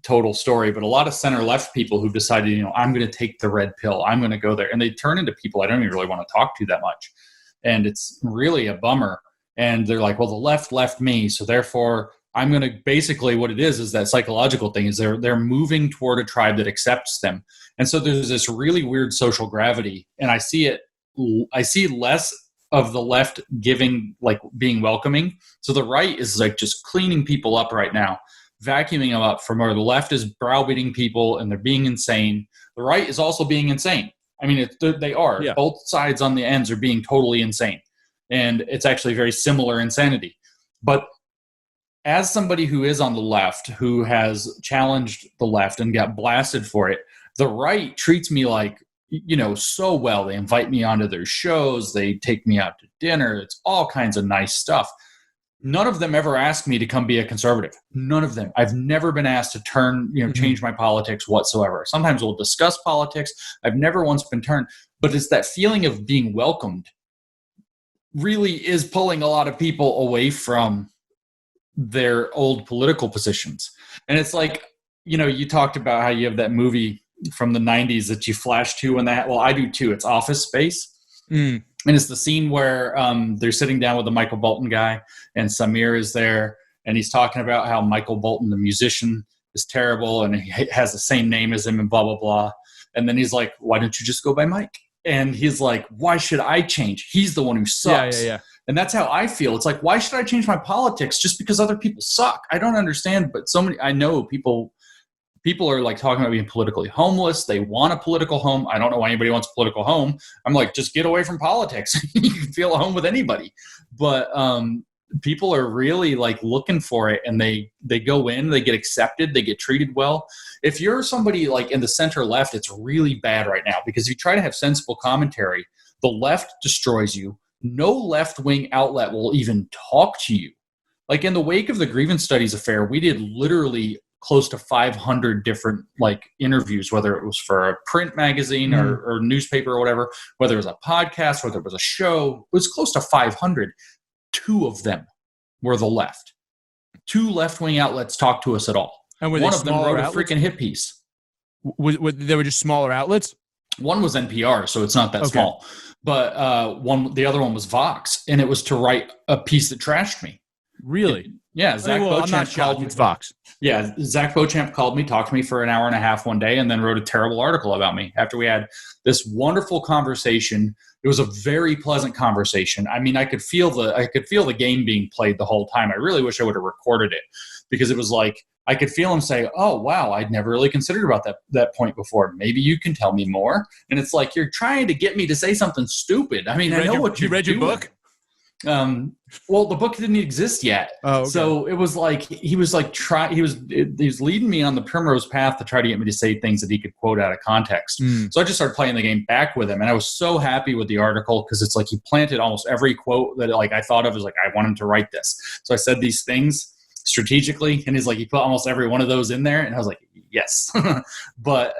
total story, but a lot of center left people who decided, I'm going to take the red pill. I'm going to go there. And they turn into people I don't even really want to talk to that much. And it's really a bummer. And they're like, well, the left me. So therefore I'm going to, basically what it is that psychological thing is they're moving toward a tribe that accepts them. And so there's this really weird social gravity. And I see less of the left giving, being welcoming. So the right is just cleaning people up right now, vacuuming them up from where the left is browbeating people and they're being insane. The right is also being insane. I mean, they are. Yeah. Both sides on the ends are being totally insane. And it's actually very similar insanity. But as somebody who is on the left, who has challenged the left and got blasted for it, the right treats me so well. They invite me onto their shows. They take me out to dinner. It's all kinds of nice stuff. None of them ever asked me to come be a conservative. None of them. I've never been asked to turn, change my politics whatsoever. Sometimes we'll discuss politics. I've never once been turned. But it's that feeling of being welcomed really is pulling a lot of people away from their old political positions. And it's you talked about how you have that movie from the 90s that you flash to and that. Well, I do too. It's Office Space. And it's the scene where they're sitting down with the Michael Bolton guy and Samir is there and he's talking about how Michael Bolton, the musician, is terrible and he has the same name as him and blah, blah, blah. And then he's like, why don't you just go by Mike? And he's like, why should I change? He's the one who sucks. Yeah. And that's how I feel. It's why should I change my politics just because other people suck? I don't understand. But I know people are talking about being politically homeless. They want a political home. I don't know why anybody wants a political home. I'm just get away from politics. You can feel at home with anybody. But people are really looking for it and they go in, they get accepted, they get treated well. If you're somebody in the center left, it's really bad right now because if you try to have sensible commentary, the left destroys you. No left-wing outlet will even talk to you. In the wake of the grievance studies affair, we did literally close to 500 different interviews, whether it was for a print magazine or newspaper or whatever, whether it was a podcast, whether it was a show, it was close to 500. 2 of them were the left. 2 left-wing outlets talked to us at all. And one of them wrote a freaking hit piece. They were just smaller outlets? One was NPR, so it's not that small. But the other one was Vox, and it was to write a piece that trashed me. Really? Yeah, Zach Beauchamp called me. It's Vox. Yeah, Zach Beauchamp called me, talked to me for an hour and a half one day, and then wrote a terrible article about me after we had this wonderful conversation. It was a very pleasant conversation. I mean, I could feel the game being played the whole time. I really wish I would have recorded it because it was I could feel him say, "Oh, wow, I'd never really considered about that point before. Maybe you can tell me more." And it's you're trying to get me to say something stupid. I mean, I know what you read your book. Well, the book didn't exist yet. Oh, okay. So it was he was leading me on the primrose path to try to get me to say things that he could quote out of context. So I just started playing the game back with him, and I was so happy with the article because it's he planted almost every quote that I thought of as I want him to write this. So I said these things strategically, and he's he put almost every one of those in there, and I was yes. But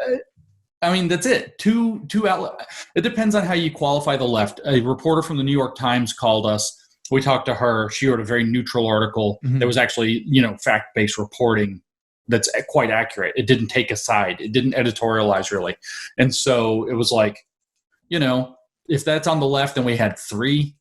I mean, that's it. Two outlet. It depends on how you qualify the left. A reporter from the New York Times called us. We talked to her. She wrote a very neutral article that was actually, fact-based reporting that's quite accurate. It didn't take a side. It didn't editorialize really. And so it was like, if that's on the left, then we had 3.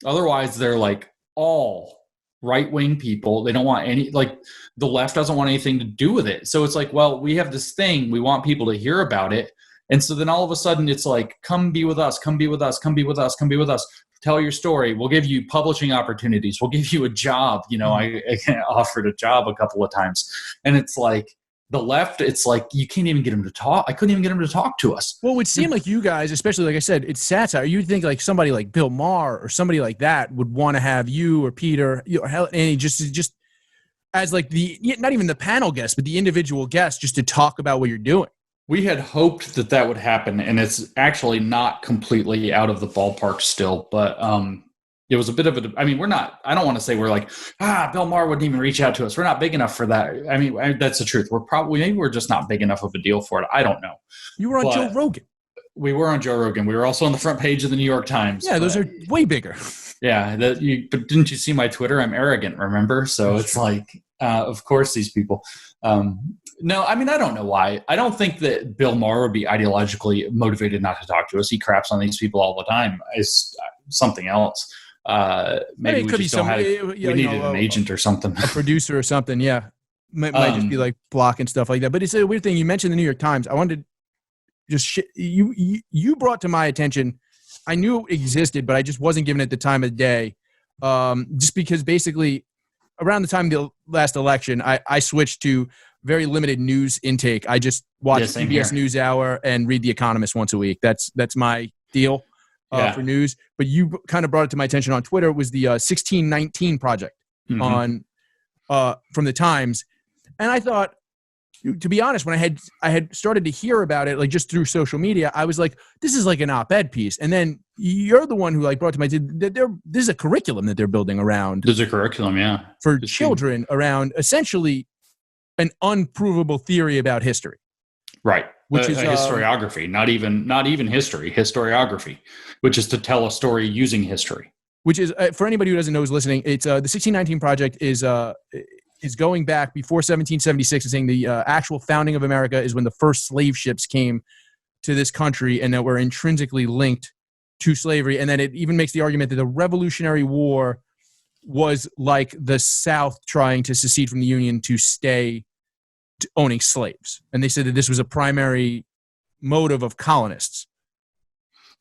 Otherwise, they're like all right-wing people. They don't want the left doesn't want anything to do with it. So it's like, well, we have this thing. We want people to hear about it. And so then all of a sudden it's like, come be with us, come be with us, come be with us, come be with us. Tell your story. We'll give you publishing opportunities. We'll give you a job. I offered a job a couple of times. And it's like the left, it's like you can't even get them to talk. I couldn't even get them to talk to us. Well, it would seem like you guys, especially like I said, it's satire. You'd think like somebody like Bill Maher or somebody like that would want to have you or Peter, and just as like not even the panel guest, but the individual guest just to talk about what you're doing. We had hoped that would happen, and it's actually not completely out of the ballpark still, but it was a bit of I don't want to say we're like, Bill Maher wouldn't even reach out to us. We're not big enough for that. I mean, that's the truth. Maybe we're just not big enough of a deal for it. I don't know. You were on Joe Rogan. We were on Joe Rogan. We were also on the front page of the New York Times. Yeah, those are way bigger. Yeah. But didn't you see my Twitter? I'm arrogant, remember? So it's like, of course, these people. No, I mean, I don't know why. I don't think that Bill Maher would be ideologically motivated not to talk to us. He craps on these people all the time. It's something else. Maybe we just don't have. We needed an agent or something, a producer or something. Yeah, might just be like blocking stuff like that. But it's a weird thing. You mentioned the New York Times. I wanted to just you brought to my attention. I knew it existed, but I just wasn't given it the time of day. Just because basically around the time of the last election, I switched to very limited news intake. I just watch CBS NewsHour and read The Economist once a week. That's my deal for news. But you kind of brought it to my attention on Twitter. It was the 1619 Project on from the Times, and I thought, to be honest, when I had started to hear about it, like just through social media, I was like, this is like an op-ed piece. And then you're the one who like brought to my attention that this is a curriculum that they're building around. There's a curriculum, yeah, for children around essentially an unprovable theory about history. Right. Which is historiography, not even history, historiography, which is to tell a story using history. Which is, for anybody who doesn't know who's listening, it's the 1619 Project is going back before 1776 and saying the actual founding of America is when the first slave ships came to this country and that were intrinsically linked to slavery. And then it even makes the argument that the Revolutionary War was like the South trying to secede from the Union to stay owning slaves. And they said that this was a primary motive of colonists.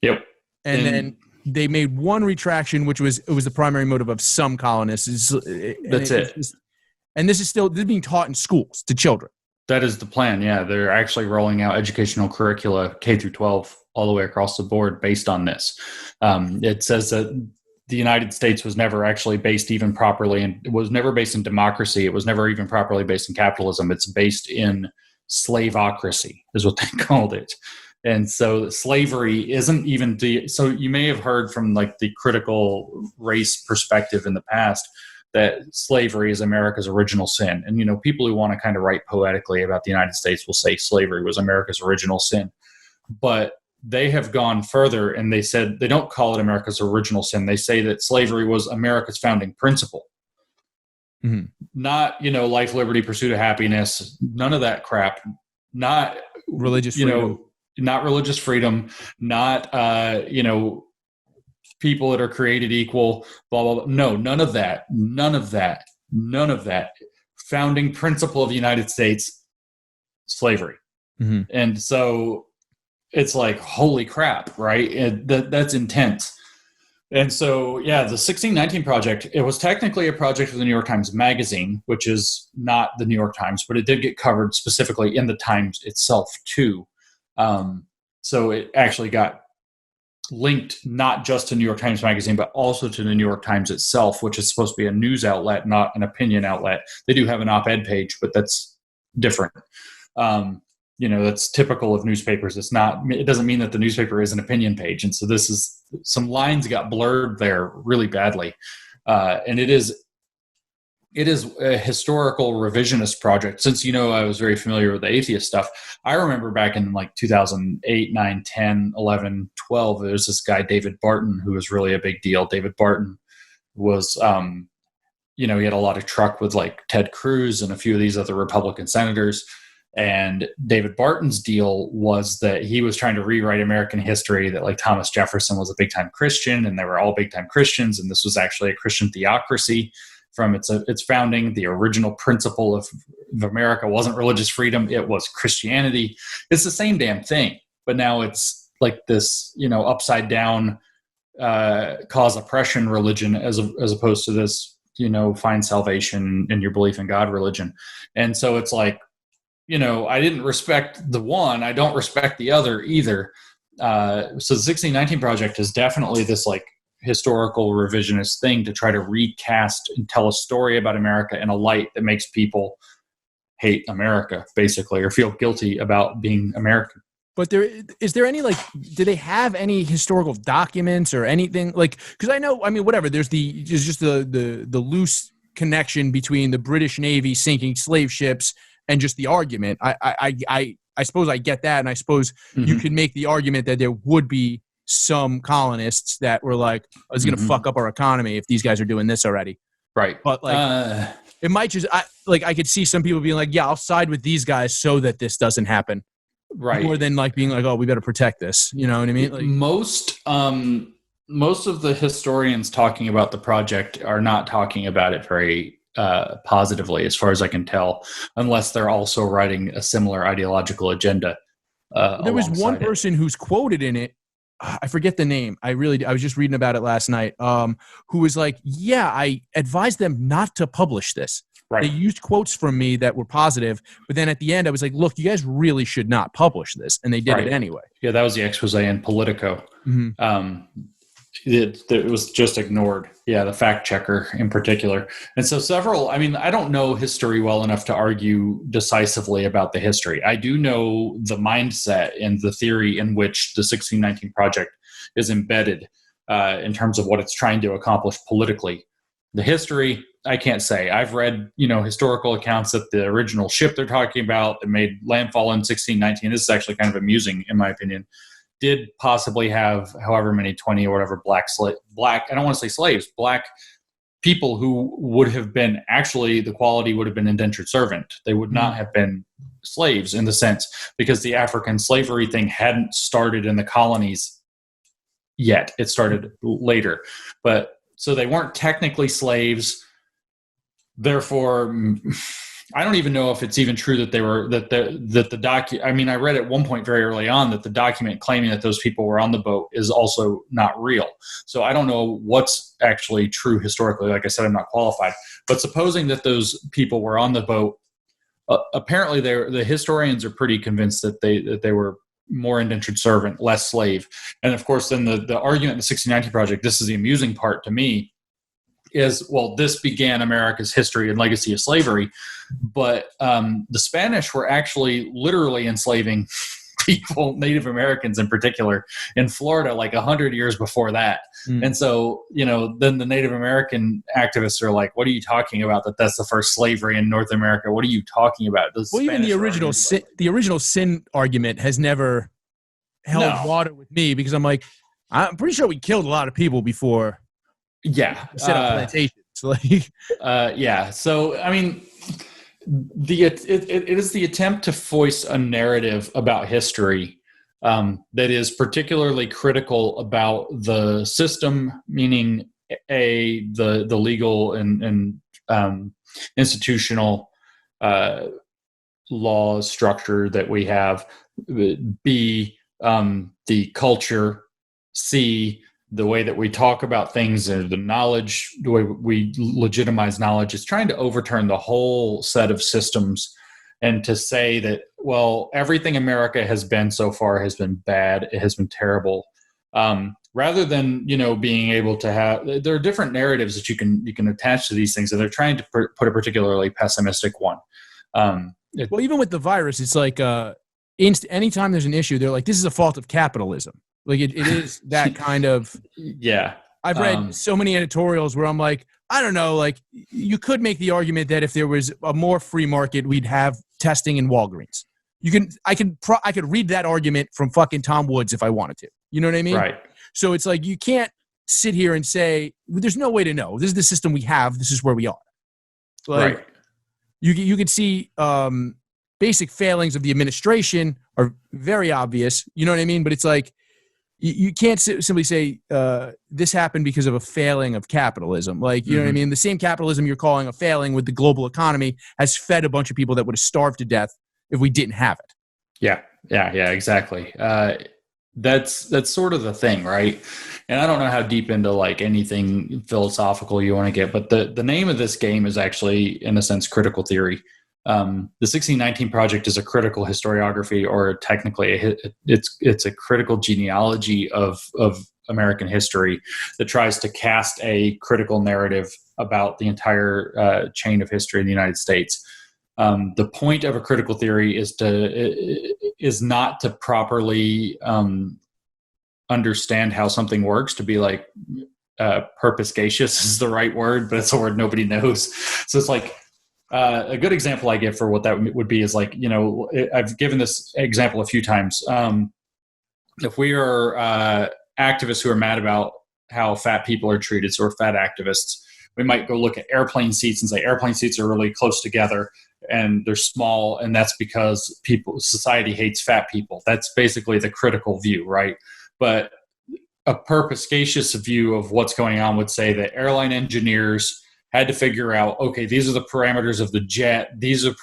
Yep. And then they made one retraction, which was the primary motive of some colonists. That's it. And this is being taught in schools to children. That is the plan. Yeah. They're actually rolling out educational curricula K through 12 all the way across the board based on this. It says that the United States was never actually based even properly, and it was never based in democracy. It was never even properly based in capitalism. It's based in slaveocracy is what they called it. And so slavery isn't even so you may have heard from like the critical race perspective in the past that slavery is America's original sin. And, people who want to kind of write poetically about the United States will say slavery was America's original sin. But they have gone further and they said they don't call it America's original sin. They say that slavery was America's founding principle. Mm-hmm. Not, life, liberty, pursuit of happiness, none of that crap. Not religious freedom. Not religious freedom, not, people that are created equal, blah, blah, blah. No, none of that. None of that. None of that. Founding principle of the United States, slavery. Mm-hmm. And so it's like, holy crap, right? And that's intense. And so, yeah, the 1619 Project, it was technically a project of the New York Times Magazine, which is not the New York Times, but it did get covered specifically in the Times itself too. So it actually got linked not just to New York Times Magazine, but also to the New York Times itself, which is supposed to be a news outlet, not an opinion outlet. They do have an op-ed page, but that's different. That's typical of newspapers. It doesn't mean that the newspaper is an opinion page. And so some lines got blurred there really badly. And it is it is a historical revisionist project. Since, I was very familiar with the atheist stuff, I remember back in like 2008, 9, 10, 11, 12, there's this guy, David Barton, who was really a big deal. David Barton was, he had a lot of truck with like Ted Cruz and a few of these other Republican senators. And David Barton's deal was that he was trying to rewrite American history, that like Thomas Jefferson was a big time Christian and they were all big time Christians. And this was actually a Christian theocracy from its founding. The original principle of America wasn't religious freedom. It was Christianity. It's the same damn thing, but now it's like this, upside down cause oppression religion as opposed to this, find salvation in your belief in God religion. And so it's like, I didn't respect the one. I don't respect the other either. So the 1619 Project is definitely this like historical revisionist thing to try to recast and tell a story about America in a light that makes people hate America, basically, or feel guilty about being American. But is there any, like, do they have any historical documents or anything? Like, because whatever, there's just the loose connection between the British Navy sinking slave ships and just the argument. I suppose I get that, and I suppose you could make the argument that there would be some colonists that were like, oh, it's going to fuck up our economy if these guys are doing this already. Right. But like, it might just, I could see some people being like, yeah, I'll side with these guys so that this doesn't happen. Right. More than like being like, oh, we better protect this. You know what I mean? Like, most of the historians talking about the project are not talking about it very positively, as far as I can tell, unless they're also writing a similar ideological agenda. There was one person who's quoted in it. I forget the name. I was just reading about it last night. Who was like, yeah, I advised them not to publish this. Right. They used quotes from me that were positive, but then at the end I was like, look, you guys really should not publish this. And they did it anyway. Yeah, that was the expose in Politico. It was just ignored. Yeah, the fact checker in particular. And so I don't know history well enough to argue decisively about the history. I do know the mindset and the theory in which the 1619 Project is embedded in terms of what it's trying to accomplish politically. The history, I can't say. I've read, historical accounts that the original ship they're talking about that made landfall in 1619, this is actually kind of amusing in my opinion, did possibly have however many 20 or whatever black, I don't want to say slaves, black people who would have been, actually the quality would have been indentured servant. They would not have been slaves in the sense, because the African slavery thing hadn't started in the colonies yet. It started later. But so they weren't technically slaves. Therefore, I don't even know if it's even true that they were, I read at one point very early on that the document claiming that those people were on the boat is also not real. So I don't know what's actually true historically. Like I said, I'm not qualified. But supposing that those people were on the boat, apparently the historians are pretty convinced that they were more indentured servant, less slave. And of course, then the argument in the 1619 Project, this is the amusing part to me, is, well, this began America's history and legacy of slavery, but the Spanish were actually literally enslaving people, Native Americans in particular, in Florida like 100 years before that. And so, then the Native American activists are like, what are you talking about? That's the first slavery in North America. What are you talking about? Even the original sin argument has never held water with me, because I'm like, I'm pretty sure we killed a lot of people before. Yeah. Set up plantations. Yeah. So, it is the attempt to foist a narrative about history that is particularly critical about the system, meaning the legal and institutional law structure that we have, B, the culture, C, the way that we talk about things, and the knowledge, the way we legitimize knowledge, is trying to overturn the whole set of systems and to say that, well, everything America has been so far has been bad. It has been terrible. Rather than, being able to have, there are different narratives that you can attach to these things, and they're trying to put a particularly pessimistic one. Well, even with the virus, it's like anytime there's an issue, they're like, this is a fault of capitalism. Like it is that kind of. Yeah. I've read so many editorials where I'm like, I don't know, like you could make the argument that if there was a more free market, we'd have testing in Walgreens. I could read that argument from fucking Tom Woods if I wanted to. You know what I mean? Right. So it's like you can't sit here and say there's no way to know. This is the system we have. This is where we are. Like, right. You could see basic failings of the administration are very obvious. You know what I mean? But it's like you can't simply say this happened because of a failing of capitalism. Like, you know what I mean? The same capitalism you're calling a failing with the global economy has fed a bunch of people that would have starved to death if we didn't have it. Yeah, exactly. That's sort of the thing, right? And I don't know how deep into like anything philosophical you want to get, but the name of this game is actually, in a sense, critical theory. The 1619 Project is a critical historiography, or technically it's a critical genealogy of American history that tries to cast a critical narrative about the entire chain of history in the United States. The point of a critical theory is not to properly understand how something works, to be like perspicacious is the right word, but it's a word nobody knows. So it's like a good example I give for what that would be is like, you know, I've given this example a few times. If we are activists who are mad about how fat people are treated, so we're fat activists, we might go look at airplane seats and say airplane seats are really close together and they're small, and that's because society hates fat people. That's basically the critical view, right? But a perspicacious view of what's going on would say that airline engineers had to figure out, okay, these are the parameters of the jet. These are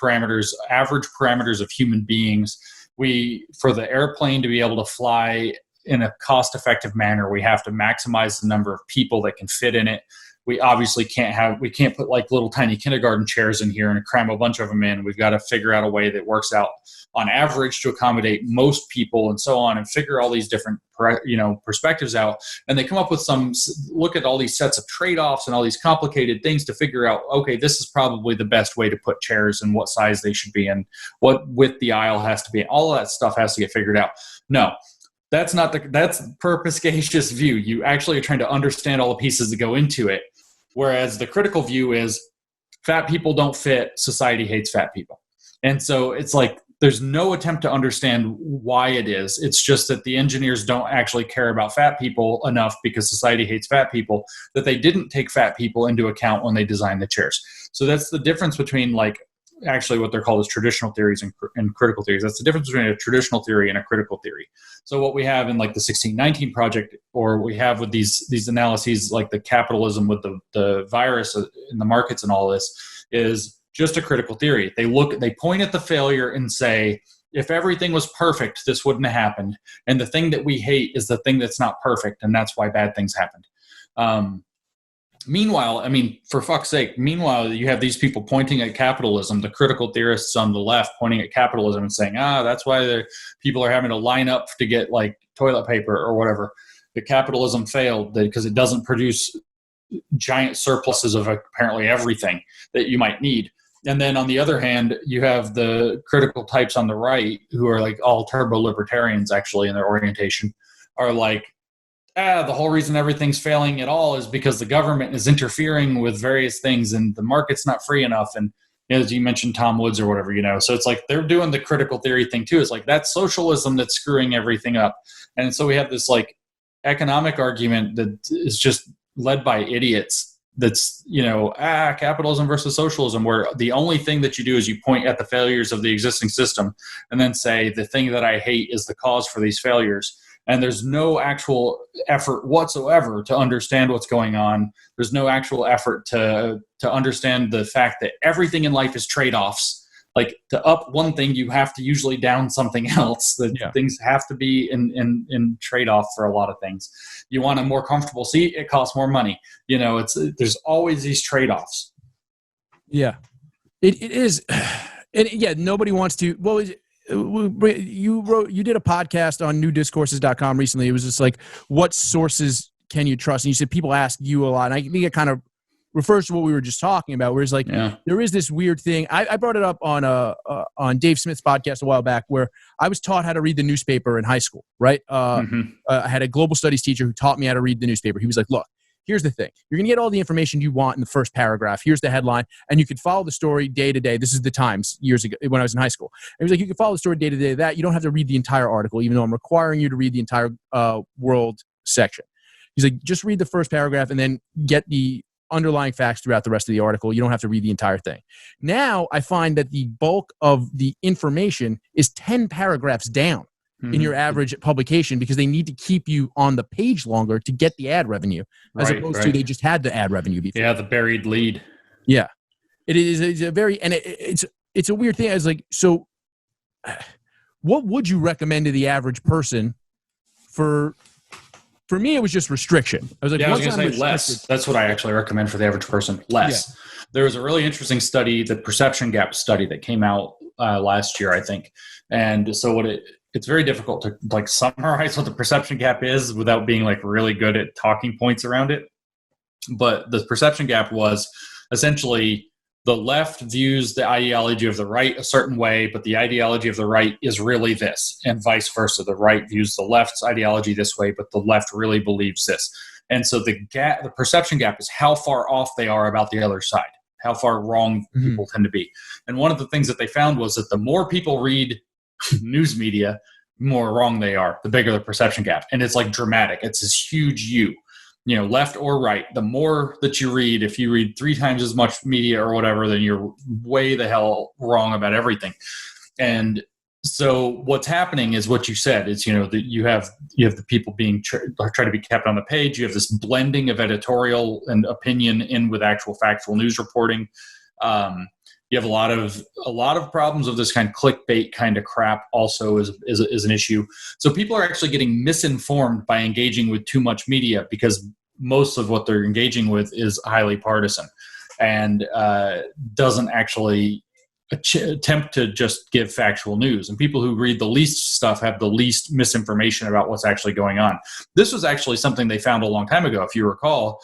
average parameters of human beings. For the airplane to be able to fly in a cost-effective manner, we have to maximize the number of people that can fit in it. We obviously can't put like little tiny kindergarten chairs in here and cram a bunch of them in. We've got to figure out a way that works out on average to accommodate most people and so on, and figure all these different, perspectives out. And they come up with look at all these sets of trade-offs and all these complicated things to figure out, okay, this is probably the best way to put chairs and what size they should be and what width the aisle has to be. All of that stuff has to get figured out. No. That's perspicacious view. You actually are trying to understand all the pieces that go into it. Whereas the critical view is fat people don't fit, society hates fat people. And so it's like there's no attempt to understand why it is. It's just that the engineers don't actually care about fat people enough because society hates fat people, that they didn't take fat people into account when they designed the chairs. So that's the difference between like actually what they're called is traditional theories and critical theories. That's the difference between a traditional theory and a critical theory. So what we have in like the 1619 Project, or we have with these analyses like the capitalism with the virus in the markets and all this, is just a critical theory. They point at the failure and say, if everything was perfect, this wouldn't have happened. And the thing that we hate is the thing that's not perfect, and that's why bad things happened. Meanwhile, I mean, for fuck's sake, you have these people pointing at capitalism, the critical theorists on the left pointing at capitalism and saying, that's why the people are having to line up to get like toilet paper or whatever. The capitalism failed because it doesn't produce giant surpluses of apparently everything that you might need. And then on the other hand, you have the critical types on the right who are like all turbo libertarians actually in their orientation, are like, the whole reason everything's failing at all is because the government is interfering with various things and the market's not free enough. And as you mentioned, Tom Woods or whatever, so it's like they're doing the critical theory thing too. It's like that's socialism that's screwing everything up. And so we have this like economic argument that is just led by idiots. That's, capitalism versus socialism, where the only thing that you do is you point at the failures of the existing system and then say the thing that I hate is the cause for these failures. And there's no actual effort whatsoever to understand what's going on. There's no actual effort to understand the fact that everything in life is trade-offs. Like to up one thing, you have to usually down something else. Things have to be in trade-off for a lot of things. You want a more comfortable seat, it costs more money. There's always these trade-offs. Yeah, it is. And yeah, nobody wants to. Well, you did a podcast on newdiscourses.com recently. It was just like, what sources can you trust? And you said people ask you a lot. And I think it kind of refers to what we were just talking about, where it's like, there is this weird thing. I brought it up on Dave Smith's podcast a while back, where I was taught how to read the newspaper in high school, right? I had a global studies teacher who taught me how to read the newspaper. He was like, look, here's the thing. You're going to get all the information you want in the first paragraph. Here's the headline. And you could follow the story day to day. This is the Times years ago when I was in high school. And he was like, you can follow the story day to day. That you don't have to read the entire article, even though I'm requiring you to read the entire world section. He's like, just read the first paragraph and then get the underlying facts throughout the rest of the article. You don't have to read the entire thing. Now I find that the bulk of the information is 10 paragraphs down in your average publication because they need to keep you on the page longer to get the ad revenue, as opposed to they just had the ad revenue before. Yeah, the buried lead. Yeah, it's a very, and it's a weird thing. I was like, so what would you recommend to the average person for me, it was just restriction. I was like, I was going to say less. That's what I actually recommend for the average person. Less. Yeah. There was a really interesting study, the perception gap study that came out last year, I think. And so it's very difficult to like summarize what the perception gap is without being like really good at talking points around it. But the perception gap was essentially the left views the ideology of the right a certain way, but the ideology of the right is really this, and vice versa. The right views the left's ideology this way, but the left really believes this. And so the perception gap is how far off they are about the other side, how far wrong people tend to be. And one of the things that they found was that the more people read news media, more wrong they are, the bigger the perception gap. And it's like dramatic. It's this huge U. Left or right, the more that you read, if you read 3 times as much media or whatever, then you're way the hell wrong about everything. And so what's happening is what you said is, that you have the people being try to be kept on the page. You have this blending of editorial and opinion in with actual factual news reporting. You have a lot of problems of this kind of clickbait kind of crap also is an issue. So people are actually getting misinformed by engaging with too much media because most of what they're engaging with is highly partisan and doesn't actually attempt to just give factual news. And people who read the least stuff have the least misinformation about what's actually going on. This was actually something they found a long time ago. If you recall,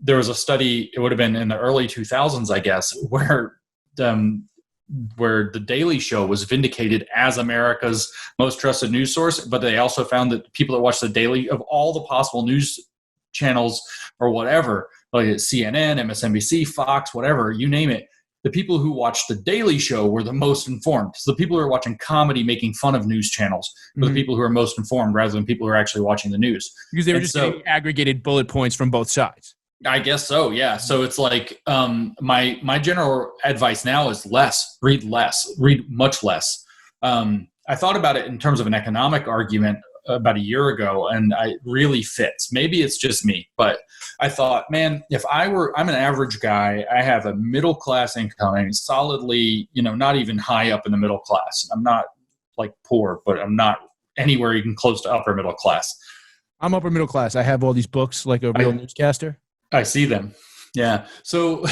there was a study, it would have been in the early 2000s, I guess, where the Daily Show was vindicated as America's most trusted news source. But they also found that people that watch the Daily, of all the possible news channels or whatever, like CNN, MSNBC, Fox, whatever, you name it, the people who watched the Daily Show were the most informed. So the people who are watching comedy making fun of news channels were the people who are most informed rather than people who are actually watching the news. Because they were getting aggregated bullet points from both sides. I guess so, yeah. So it's like my general advice now is read much less. I thought about it in terms of an economic argument about a year ago, and it really fits. Maybe it's just me, but I thought, man, if I'm an average guy, I have a middle class income, I'm solidly, not even high up in the middle class. I'm not like poor, but I'm not anywhere even close to upper middle class. I'm upper middle class. I have all these books like a real newscaster. I see them. Yeah. So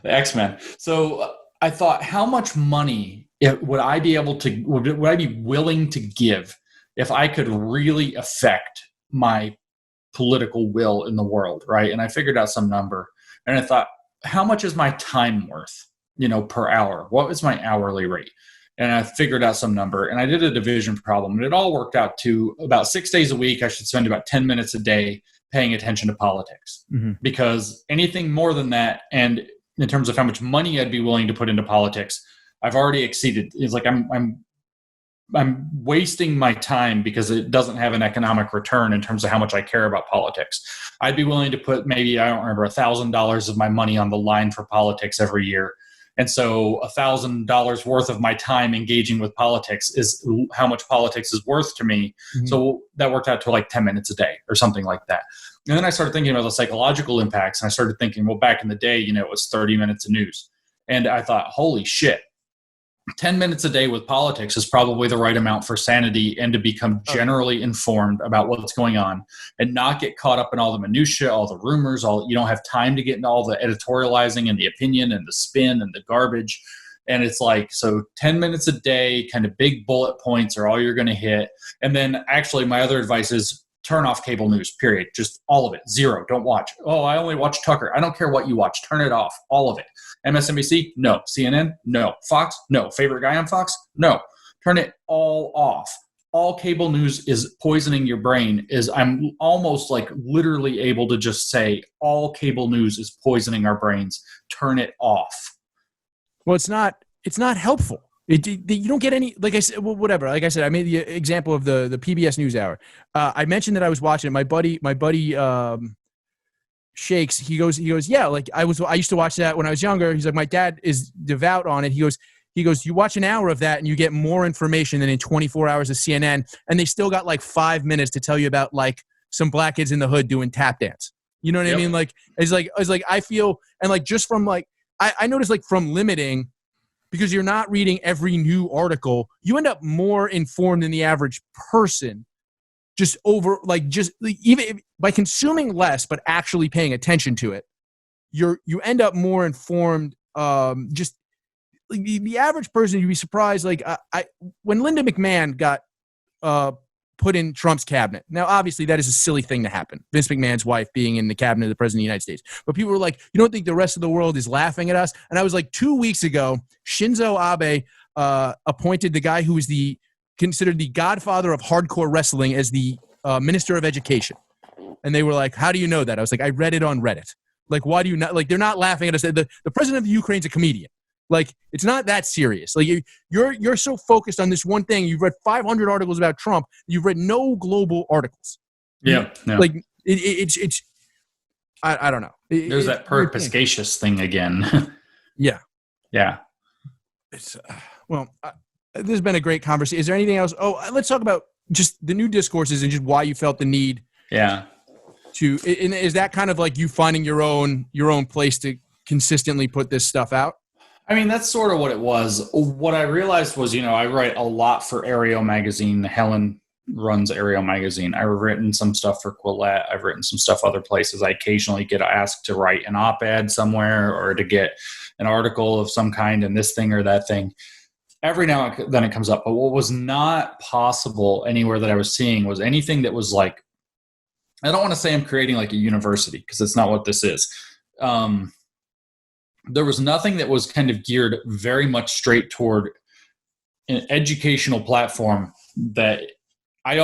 the X-Men. So I thought, how much money would I be willing to give if I could really affect my political will in the world, right? And I figured out some number, and I thought, how much is my time worth, per hour? What is my hourly rate? And I figured out some number, and I did a division problem, and it all worked out to about 6 days a week. I should spend about 10 minutes a day paying attention to politics, because anything more than that, and in terms of how much money I'd be willing to put into politics, I've already exceeded. It's like I'm wasting my time because it doesn't have an economic return in terms of how much I care about politics. I'd be willing to put maybe, I don't remember, $1,000 of my money on the line for politics every year. And so $1,000 worth of my time engaging with politics is how much politics is worth to me. So that worked out to like 10 minutes a day or something like that. And then I started thinking about the psychological impacts. And I started thinking, well, back in the day, it was 30 minutes of news. And I thought, holy shit, 10 minutes a day with politics is probably the right amount for sanity and to become generally informed about what's going on and not get caught up in all the minutia, all the rumors, you don't have time to get into all the editorializing and the opinion and the spin and the garbage. And it's like, so 10 minutes a day, kind of big bullet points are all you're going to hit. And then actually my other advice is turn off cable news, period. Just all of it. Zero. Don't watch. Oh, I only watch Tucker. I don't care what you watch. Turn it off. All of it. MSNBC? No. CNN? No. Fox? No. Favorite guy on Fox? No. Turn it all off. all cable news is poisoning your brain is I'm almost like literally able to just say all cable news is poisoning our brains. Turn it off. Well, it's not helpful. You don't get any, like I said, well, whatever. Like I said, I made the example of the PBS NewsHour. I mentioned that I was watching it. My buddy Shakes. He goes, yeah, like I used to watch that when I was younger. He's like, my dad is devout on it. He goes, you watch an hour of that and you get more information than in 24 hours of CNN. And they still got like 5 minutes to tell you about like some black kids in the hood doing tap dance. You know what I mean? Like, it's like I feel, and like just from like, I noticed like from limiting, because you're not reading every new article, you end up more informed than the average person even by consuming less, but actually paying attention to it. You end up more informed. Just like the average person, you'd be surprised. Like when Linda McMahon got put in Trump's cabinet. Now, obviously, that is a silly thing to happen. Vince McMahon's wife being in the cabinet of the president of the United States. But people were like, you don't think the rest of the world is laughing at us? And I was like, 2 weeks ago, Shinzo Abe appointed the guy who was considered the godfather of hardcore wrestling as the minister of education. And they were like, how do you know that? I was like, I read it on Reddit. Like, why do you not? Like, they're not laughing at us. The president of the Ukraine's a comedian. Like, it's not that serious. Like, you're so focused on this one thing. You've read 500 articles about Trump. You've read no global articles. Yeah. No. Like, it's I don't know. There's that perspicacious thing again. Yeah. Yeah. It's well, this has been a great conversation. Is there anything else? Oh, let's talk about just the new discourses and just why you felt the need. Yeah. Is that kind of like you finding your own place to consistently put this stuff out? I mean, that's sort of what it was. What I realized was, I write a lot for Aereo magazine. Helen runs Aereo magazine. I've written some stuff for Quillette. I've written some stuff other places. I occasionally get asked to write an op-ed somewhere or to get an article of some kind in this thing or that thing. Every now and then it comes up. But what was not possible anywhere that I was seeing was anything that was like, I don't want to say I'm creating like a university because that's not what this is. There was nothing that was kind of geared very much straight toward an educational platform that I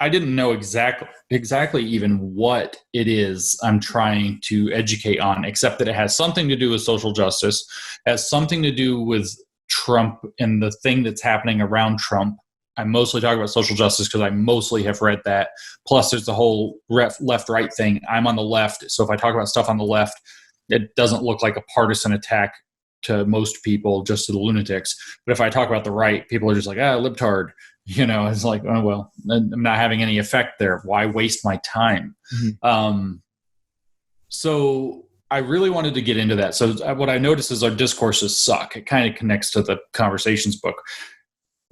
didn't know exactly even what it is I'm trying to educate on, except that it has something to do with social justice, has something to do with Trump and the thing that's happening around Trump. I mostly talk about social justice because I mostly have read that. Plus there's the whole left-right thing. I'm on the left. So if I talk about stuff on the left, it doesn't look like a partisan attack to most people, just to the lunatics. But if I talk about the right, people are just like, libtard. It's like, oh, well, I'm not having any effect there. Why waste my time? Mm-hmm. So I really wanted to get into that. So what I noticed is our discourses suck. It kind of connects to the conversations book.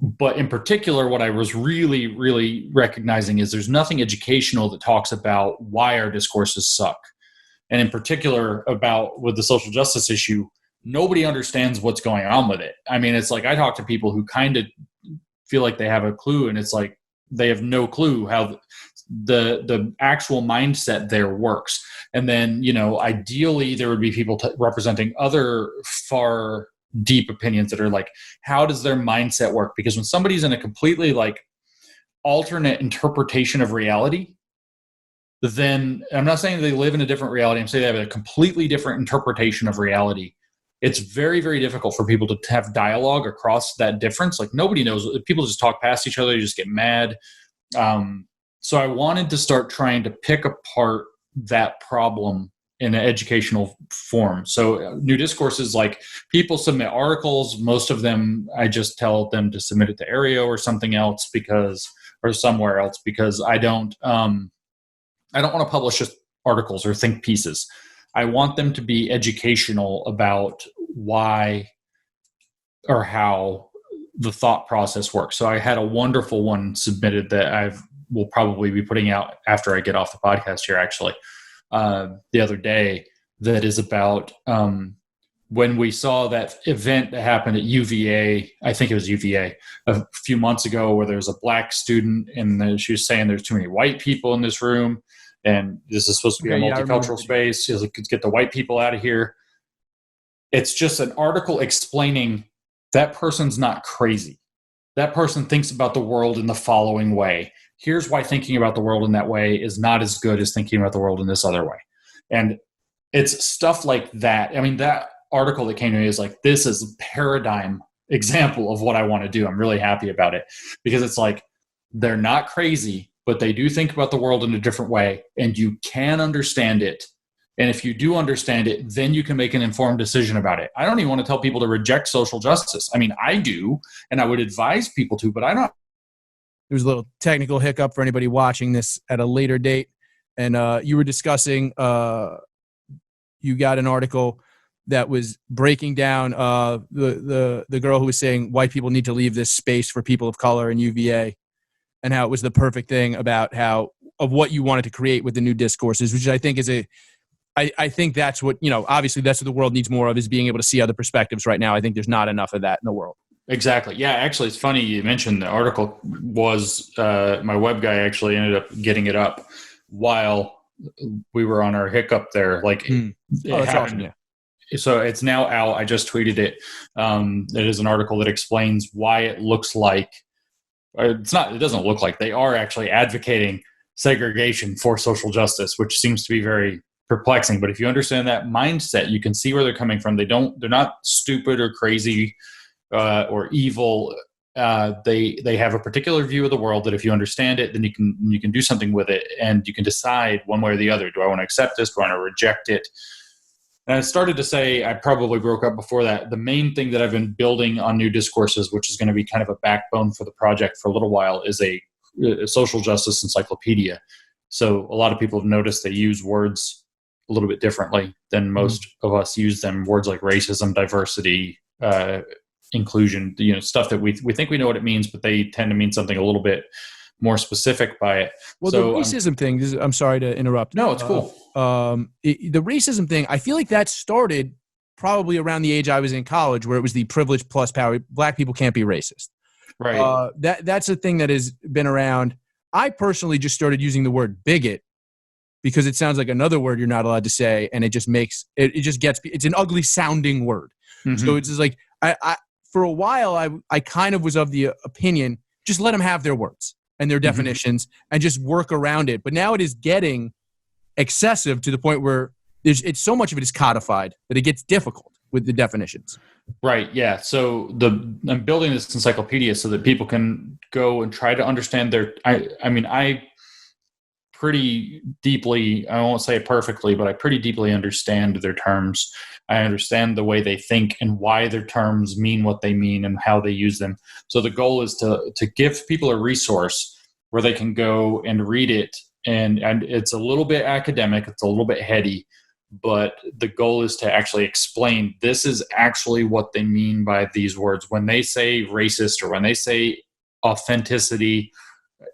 But in particular, what I was really, really recognizing is there's nothing educational that talks about why our discourses suck. And in particular with the social justice issue, nobody understands what's going on with it. I mean, it's like I talk to people who kind of feel like they have a clue, and it's like they have no clue how the actual mindset there works. And then, ideally there would be people representing other far deep opinions that are like, how does their mindset work? Because when somebody's in a completely like alternate interpretation of reality, then I'm not saying they live in a different reality. I'm saying they have a completely different interpretation of reality. It's very, very difficult for people to have dialogue across that difference. Like nobody knows. People just talk past each other. You just get mad. So I wanted to start trying to pick apart that problem in an educational form. So new discourses, like people submit articles. Most of them, I just tell them to submit it to Aereo or something else or somewhere else because I don't want to publish just articles or think pieces. I want them to be educational about why or how the thought process works. So I had a wonderful one submitted that I will probably be putting out after I get off the podcast here, actually, the other day, that is about when we saw that event that happened at UVA, I think it was UVA, a few months ago, where there was a black student and she was saying there's too many white people in this room. And this is supposed to be a multicultural space. She's like, let's get the white people out of here. It's just an article explaining that person's not crazy. that person thinks about the world in the following way. Here's why thinking about the world in that way is not as good as thinking about the world in this other way. And it's stuff like that. I mean, that article that came to me is like, this is a paradigm example of what I want to do. I'm really happy about it because it's like, they're not crazy, but they do think about the world in a different way, and you can understand it. And if you do understand it, then you can make an informed decision about it. I don't even want to tell people to reject social justice. I mean, I do, and I would advise people to, but I don't. There's a little technical hiccup for anybody watching this at a later date. And you were discussing, you got an article that was breaking down the girl who was saying white people need to leave this space for people of color in UVA, and how it was the perfect thing about of what you wanted to create with the new discourses, which I think is I think that's what, obviously that's what the world needs more of, is being able to see other perspectives right now. I think there's not enough of that in the world. Exactly. Yeah, actually, it's funny you mentioned the article was my web guy actually ended up getting it up while we were on our hiccup there. Like, that's awesome. Yeah. So it's now out. I just tweeted it. It is an article that explains why it looks like it doesn't look like they are actually advocating segregation for social justice, which seems to be very perplexing. But if you understand that mindset, you can see where they're coming from. They're not stupid or crazy or evil. They have a particular view of the world that if you understand it, then you can do something with it, and you can decide one way or the other. Do I want to accept this? Do I want to reject it? And I started to say, I probably broke up before that. The main thing that I've been building on New Discourses, which is going to be kind of a backbone for the project for a little while, is a social justice encyclopedia. So a lot of people have noticed they use words a little bit differently than most of us use them. Words like racism, diversity, inclusion, stuff that we think we know what it means, but they tend to mean something a little bit more specific by it. Well, so, the racism thing, I'm sorry to interrupt. No, it's cool. The racism thing, I feel like that started probably around the age I was in college, where it was the privilege plus power. Black people can't be racist. Right. That's a thing that has been around. I personally just started using the word bigot because it sounds like another word you're not allowed to say, and it just makes it's an ugly sounding word. Mm-hmm. So it's just like I for a while I kind of was of the opinion, just let them have their words and their definitions and just work around it. But now it is getting excessive to the point where it's so much of it is codified that it gets difficult with the definitions. Right. Yeah. So I'm building this encyclopedia so that people can go and try to understand I pretty deeply, I won't say it perfectly, but I pretty deeply understand their terms. I understand the way they think and why their terms mean what they mean and how they use them. So the goal is to give people a resource where they can go and read it. And it's a little bit academic, it's a little bit heady, but the goal is to actually explain this is actually what they mean by these words. When they say racist, or when they say authenticity,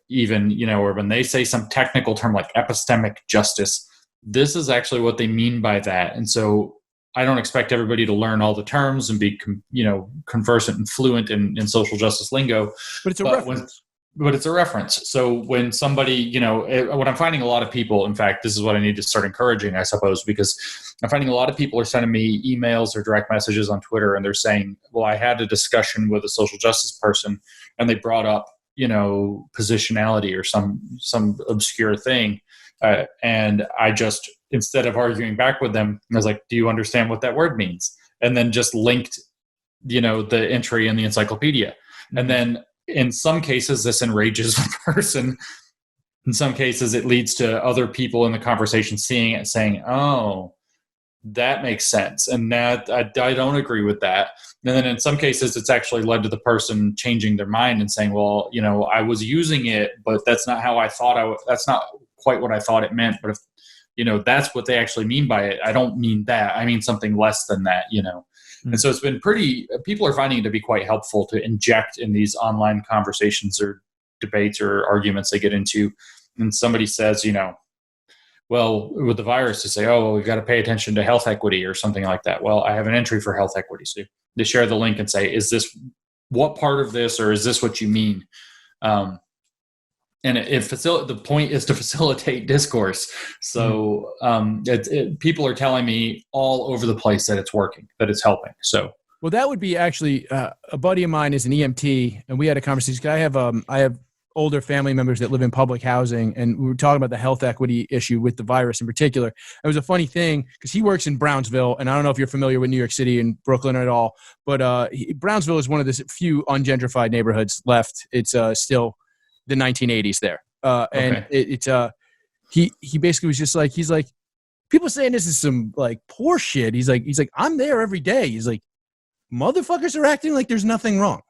even, or when they say some technical term like epistemic justice, this is actually what they mean by that. And so I don't expect everybody to learn all the terms and be, conversant and fluent in social justice lingo. But it's a reference. But it's a reference. So when somebody, what I'm finding a lot of people, in fact, this is what I need to start encouraging, I suppose, because I'm finding a lot of people are sending me emails or direct messages on Twitter, and they're saying, well, I had a discussion with a social justice person and they brought up, positionality or some obscure thing. And I just, instead of arguing back with them, I was like, do you understand what that word means? And then just linked, the entry in the encyclopedia. And then in some cases, this enrages the person. In some cases, it leads to other people in the conversation seeing it, saying, oh, that makes sense. And that I don't agree with that. And then in some cases, it's actually led to the person changing their mind and saying, well, I was using it, but that's not how I thought that's not quite what I thought it meant. But if, that's what they actually mean by it, I don't mean that. I mean something less than that, And so it's been people are finding it to be quite helpful to inject in these online conversations or debates or arguments they get into. And somebody says, well, with the virus, to say, oh, well, we've got to pay attention to health equity or something like that. Well, I have an entry for health equity. So they share the link and say, is this what part of this, or is this what you mean? And the point is to facilitate discourse. So people are telling me all over the place that it's working, that it's helping. So Well, that would be actually a buddy of mine is an EMT, and we had a conversation. I have older family members that live in public housing, and we were talking about the health equity issue with the virus in particular. It was a funny thing because he works in Brownsville, and I don't know if you're familiar with New York City and Brooklyn at all, but Brownsville is one of the few ungentrified neighborhoods left. It's still the 1980s there, and he basically was just like, he's like, people saying this is some like poor shit. He's like, I'm there every day. He's like, motherfuckers are acting like there's nothing wrong.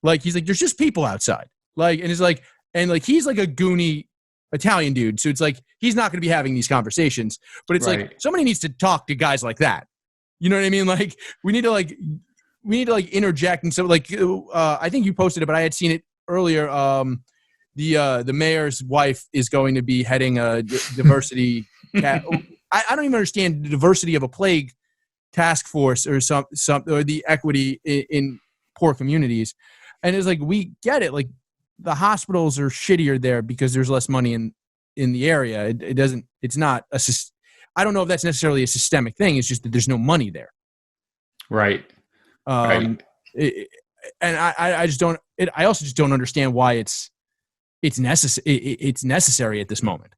Like, he's like, there's just people outside. Like, and it's like, and like, he's like a goony Italian dude. So it's like, he's not going to be having these conversations, but it's like, somebody needs to talk to guys like that. You know what I mean? Like, we need to interject. And so like, I think you posted it, but I had seen it earlier. The mayor's wife is going to be heading a diversity. I don't even understand the diversity of a plague task force or some or the equity in poor communities. And it's like, we get it. Like, the hospitals are shittier there because there's less money in the area. It's not I don't know if that's necessarily a systemic thing. It's just that there's no money there. Right. And I just don't, I also just don't understand why it's necessary at this moment.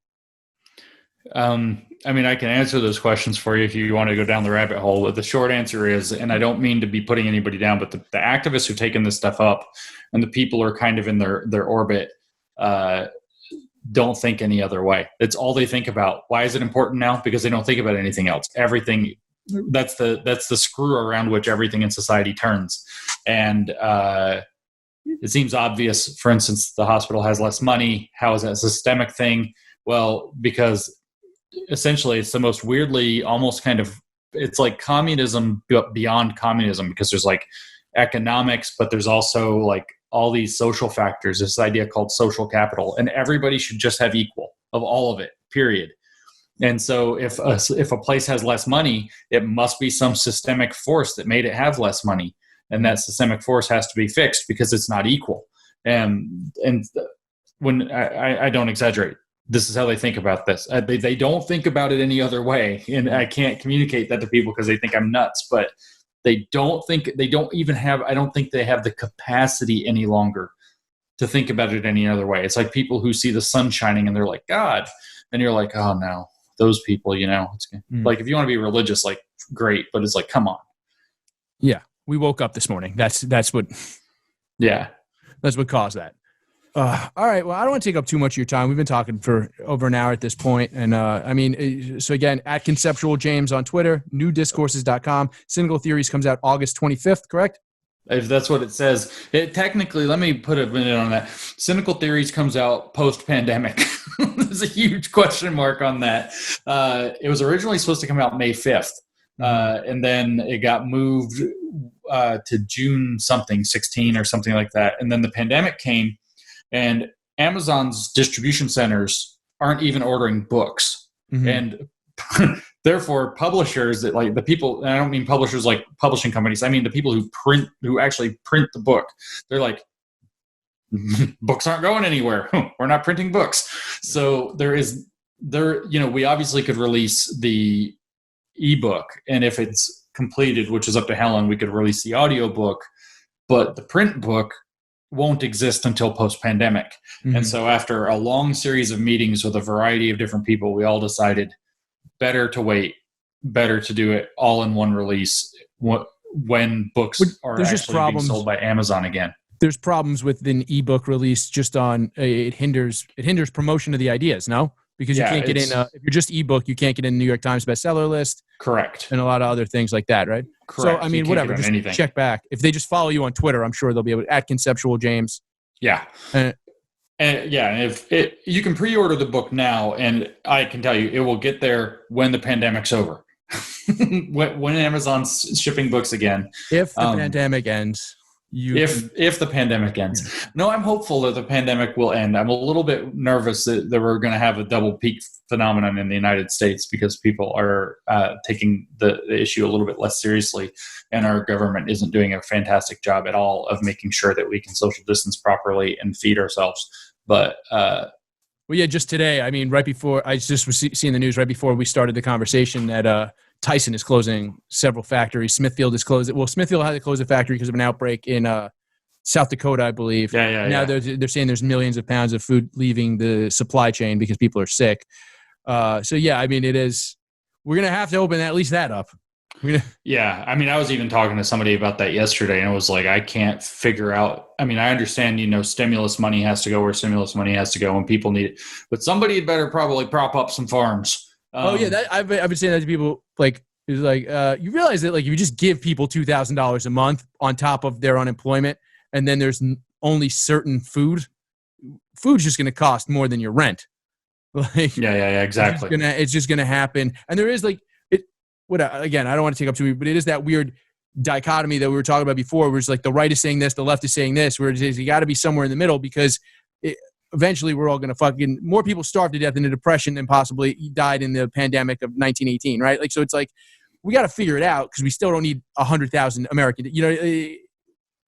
I mean, I can answer those questions for you if you want to go down the rabbit hole. But the short answer is, and I don't mean to be putting anybody down, but the activists who've taken this stuff up and the people who are kind of in their orbit don't think any other way. It's all they think about. Why is it important now? Because they don't think about anything else. Everything, that's the screw around which everything in society turns. And it seems obvious. For instance, the hospital has less money. How is that a systemic thing? Well, because essentially it's the most weirdly, almost kind of, it's like communism beyond communism, because there's like economics, but there's also like all these social factors, this idea called social capital, and everybody should just have equal of all of it, period. And so if a place has less money, it must be some systemic force that made it have less money. And that systemic force has to be fixed because it's not equal. And when I don't exaggerate, this is how they think about this. They don't think about it any other way. And I can't communicate that to people because they think I'm nuts, but I don't think they have the capacity any longer to think about it any other way. It's like people who see the sun shining and they're like, God, and you're like, oh no, those people, it's like, if you want to be religious, like, great, but it's like, come on. Yeah. We woke up this morning. That's what caused that. All right. Well, I don't want to take up too much of your time. We've been talking for over an hour at this point. And I mean, so again, at Conceptual James on Twitter, newdiscourses.com. Cynical Theories comes out August 25th, correct? If that's what it says. Technically, let me put a minute on that. Cynical Theories comes out post-pandemic. There's a huge question mark on that. It was originally supposed to come out May 5th. And then it got moved to June 16 or something like that. And then the pandemic came, and Amazon's distribution centers aren't even ordering books. Mm-hmm. And therefore, publishers that like the people, and I don't mean publishers like publishing companies, I mean the people who actually print the book, they're like, books aren't going anywhere. We're not printing books. So we obviously could release the ebook, and if it's completed, which is up to Helen, we could release the audiobook, but the print book won't exist until post-pandemic. Mm-hmm. And so after a long series of meetings with a variety of different people, we all decided better to wait, better to do it all in one release when books are actually being sold by Amazon again. There's problems with an ebook release just on it hinders promotion of the ideas, no? Because you can't get in, if you're just ebook, you can't get in the New York Times bestseller list. Correct. And a lot of other things like that, right? Correct. So, I mean, whatever, just anything. Check back. If they just follow you on Twitter, I'm sure they'll be able to, at Conceptual James. Yeah. And you can pre-order the book now, and I can tell you, it will get there when the pandemic's over. when Amazon's shipping books again. If the pandemic ends. If the pandemic ends. Yeah. No, I'm hopeful that the pandemic will end. I'm a little bit nervous that we're going to have a double peak phenomenon in the United States because people are taking the issue a little bit less seriously, and our government isn't doing a fantastic job at all of making sure that we can social distance properly and feed ourselves. But well, yeah, just today, I mean, right before I just was seeing the news right before we started the conversation that Tyson is closing several factories. Smithfield is closing. Well, Smithfield had to close a factory because of an outbreak in South Dakota, I believe. Now they're saying there's millions of pounds of food leaving the supply chain because people are sick. So yeah, I mean, we're going to have to open at least that up. Yeah. I mean, I was even talking to somebody about that yesterday, and it was like, I can't figure out. I mean, I understand, stimulus money has to go where stimulus money has to go and people need it, but somebody had better probably prop up some farms. I've been saying that to people, you realize that, like, if you just give people $2,000 a month on top of their unemployment, and then there's only certain food's just going to cost more than your rent. Like, yeah, exactly. It's just gonna happen, and there is again, I don't want to take up too much, but it is that weird dichotomy that we were talking about before, where it's like the right is saying this, the left is saying this, where it is you got to be somewhere in the middle, because eventually we're all gonna more people starved to death in the Depression than possibly died in the pandemic of 1918, right? Like, so it's like we got to figure it out, because we still don't need 100,000 American.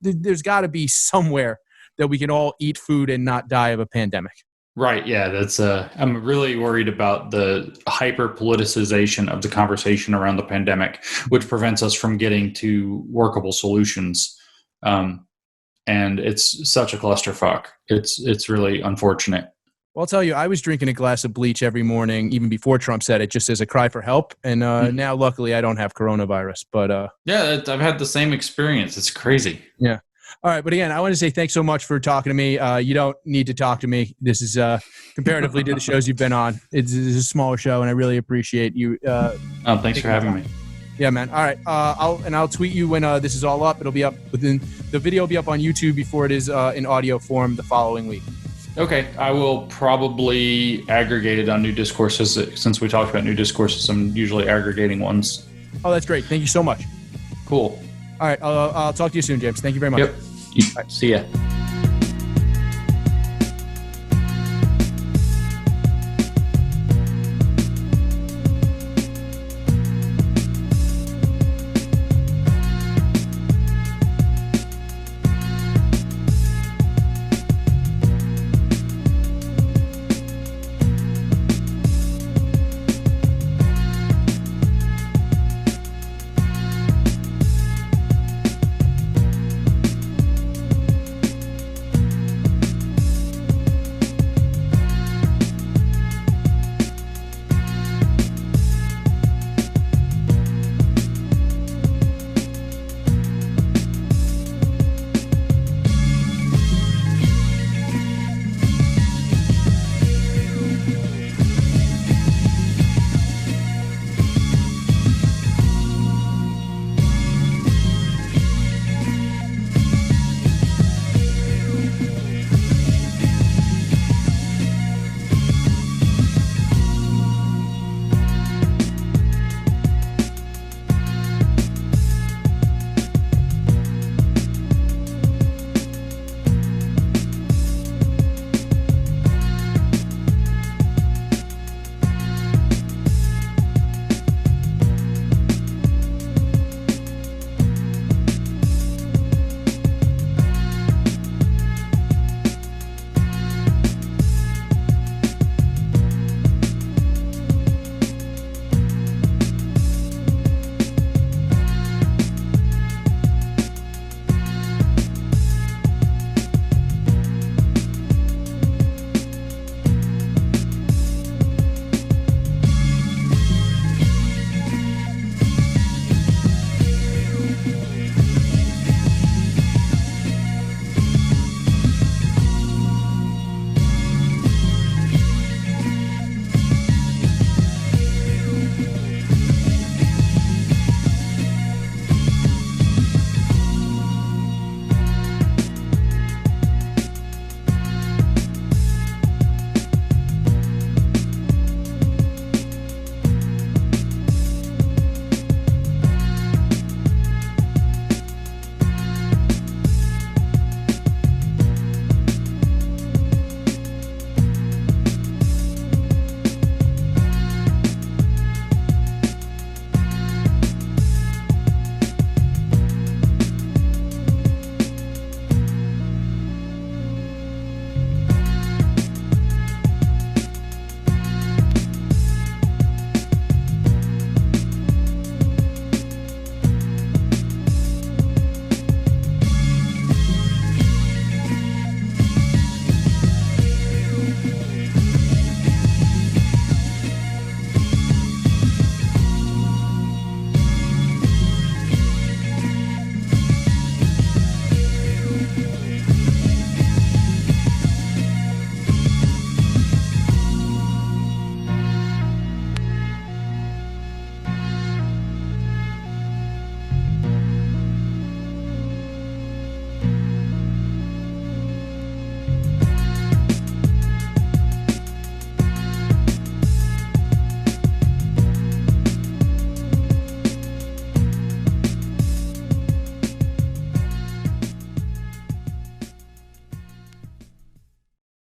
There's got to be somewhere that we can all eat food and not die of a pandemic. Right. Yeah. That's I'm really worried about the hyper politicization of the conversation around the pandemic, which prevents us from getting to workable solutions. And it's such a clusterfuck. It's really unfortunate. Well, I'll tell you, I was drinking a glass of bleach every morning, even before Trump said it, just as a cry for help. And now, luckily, I don't have coronavirus. But yeah, I've had the same experience. It's crazy. Yeah. All right. But again, I want to say thanks so much for talking to me. You don't need to talk to me. This is comparatively to the shows you've been on. It's a smaller show, and I really appreciate you. Thanks for having me. Yeah, man. All right. I'll tweet you when this is all up. It'll be up the video will be up on YouTube before it is in audio form the following week. Okay. I will probably aggregate it on New Discourses. Since we talked about New Discourses, I'm usually aggregating ones. Oh, that's great. Thank you so much. Cool. All right. I'll talk to you soon, James. Thank you very much. Yep. See ya.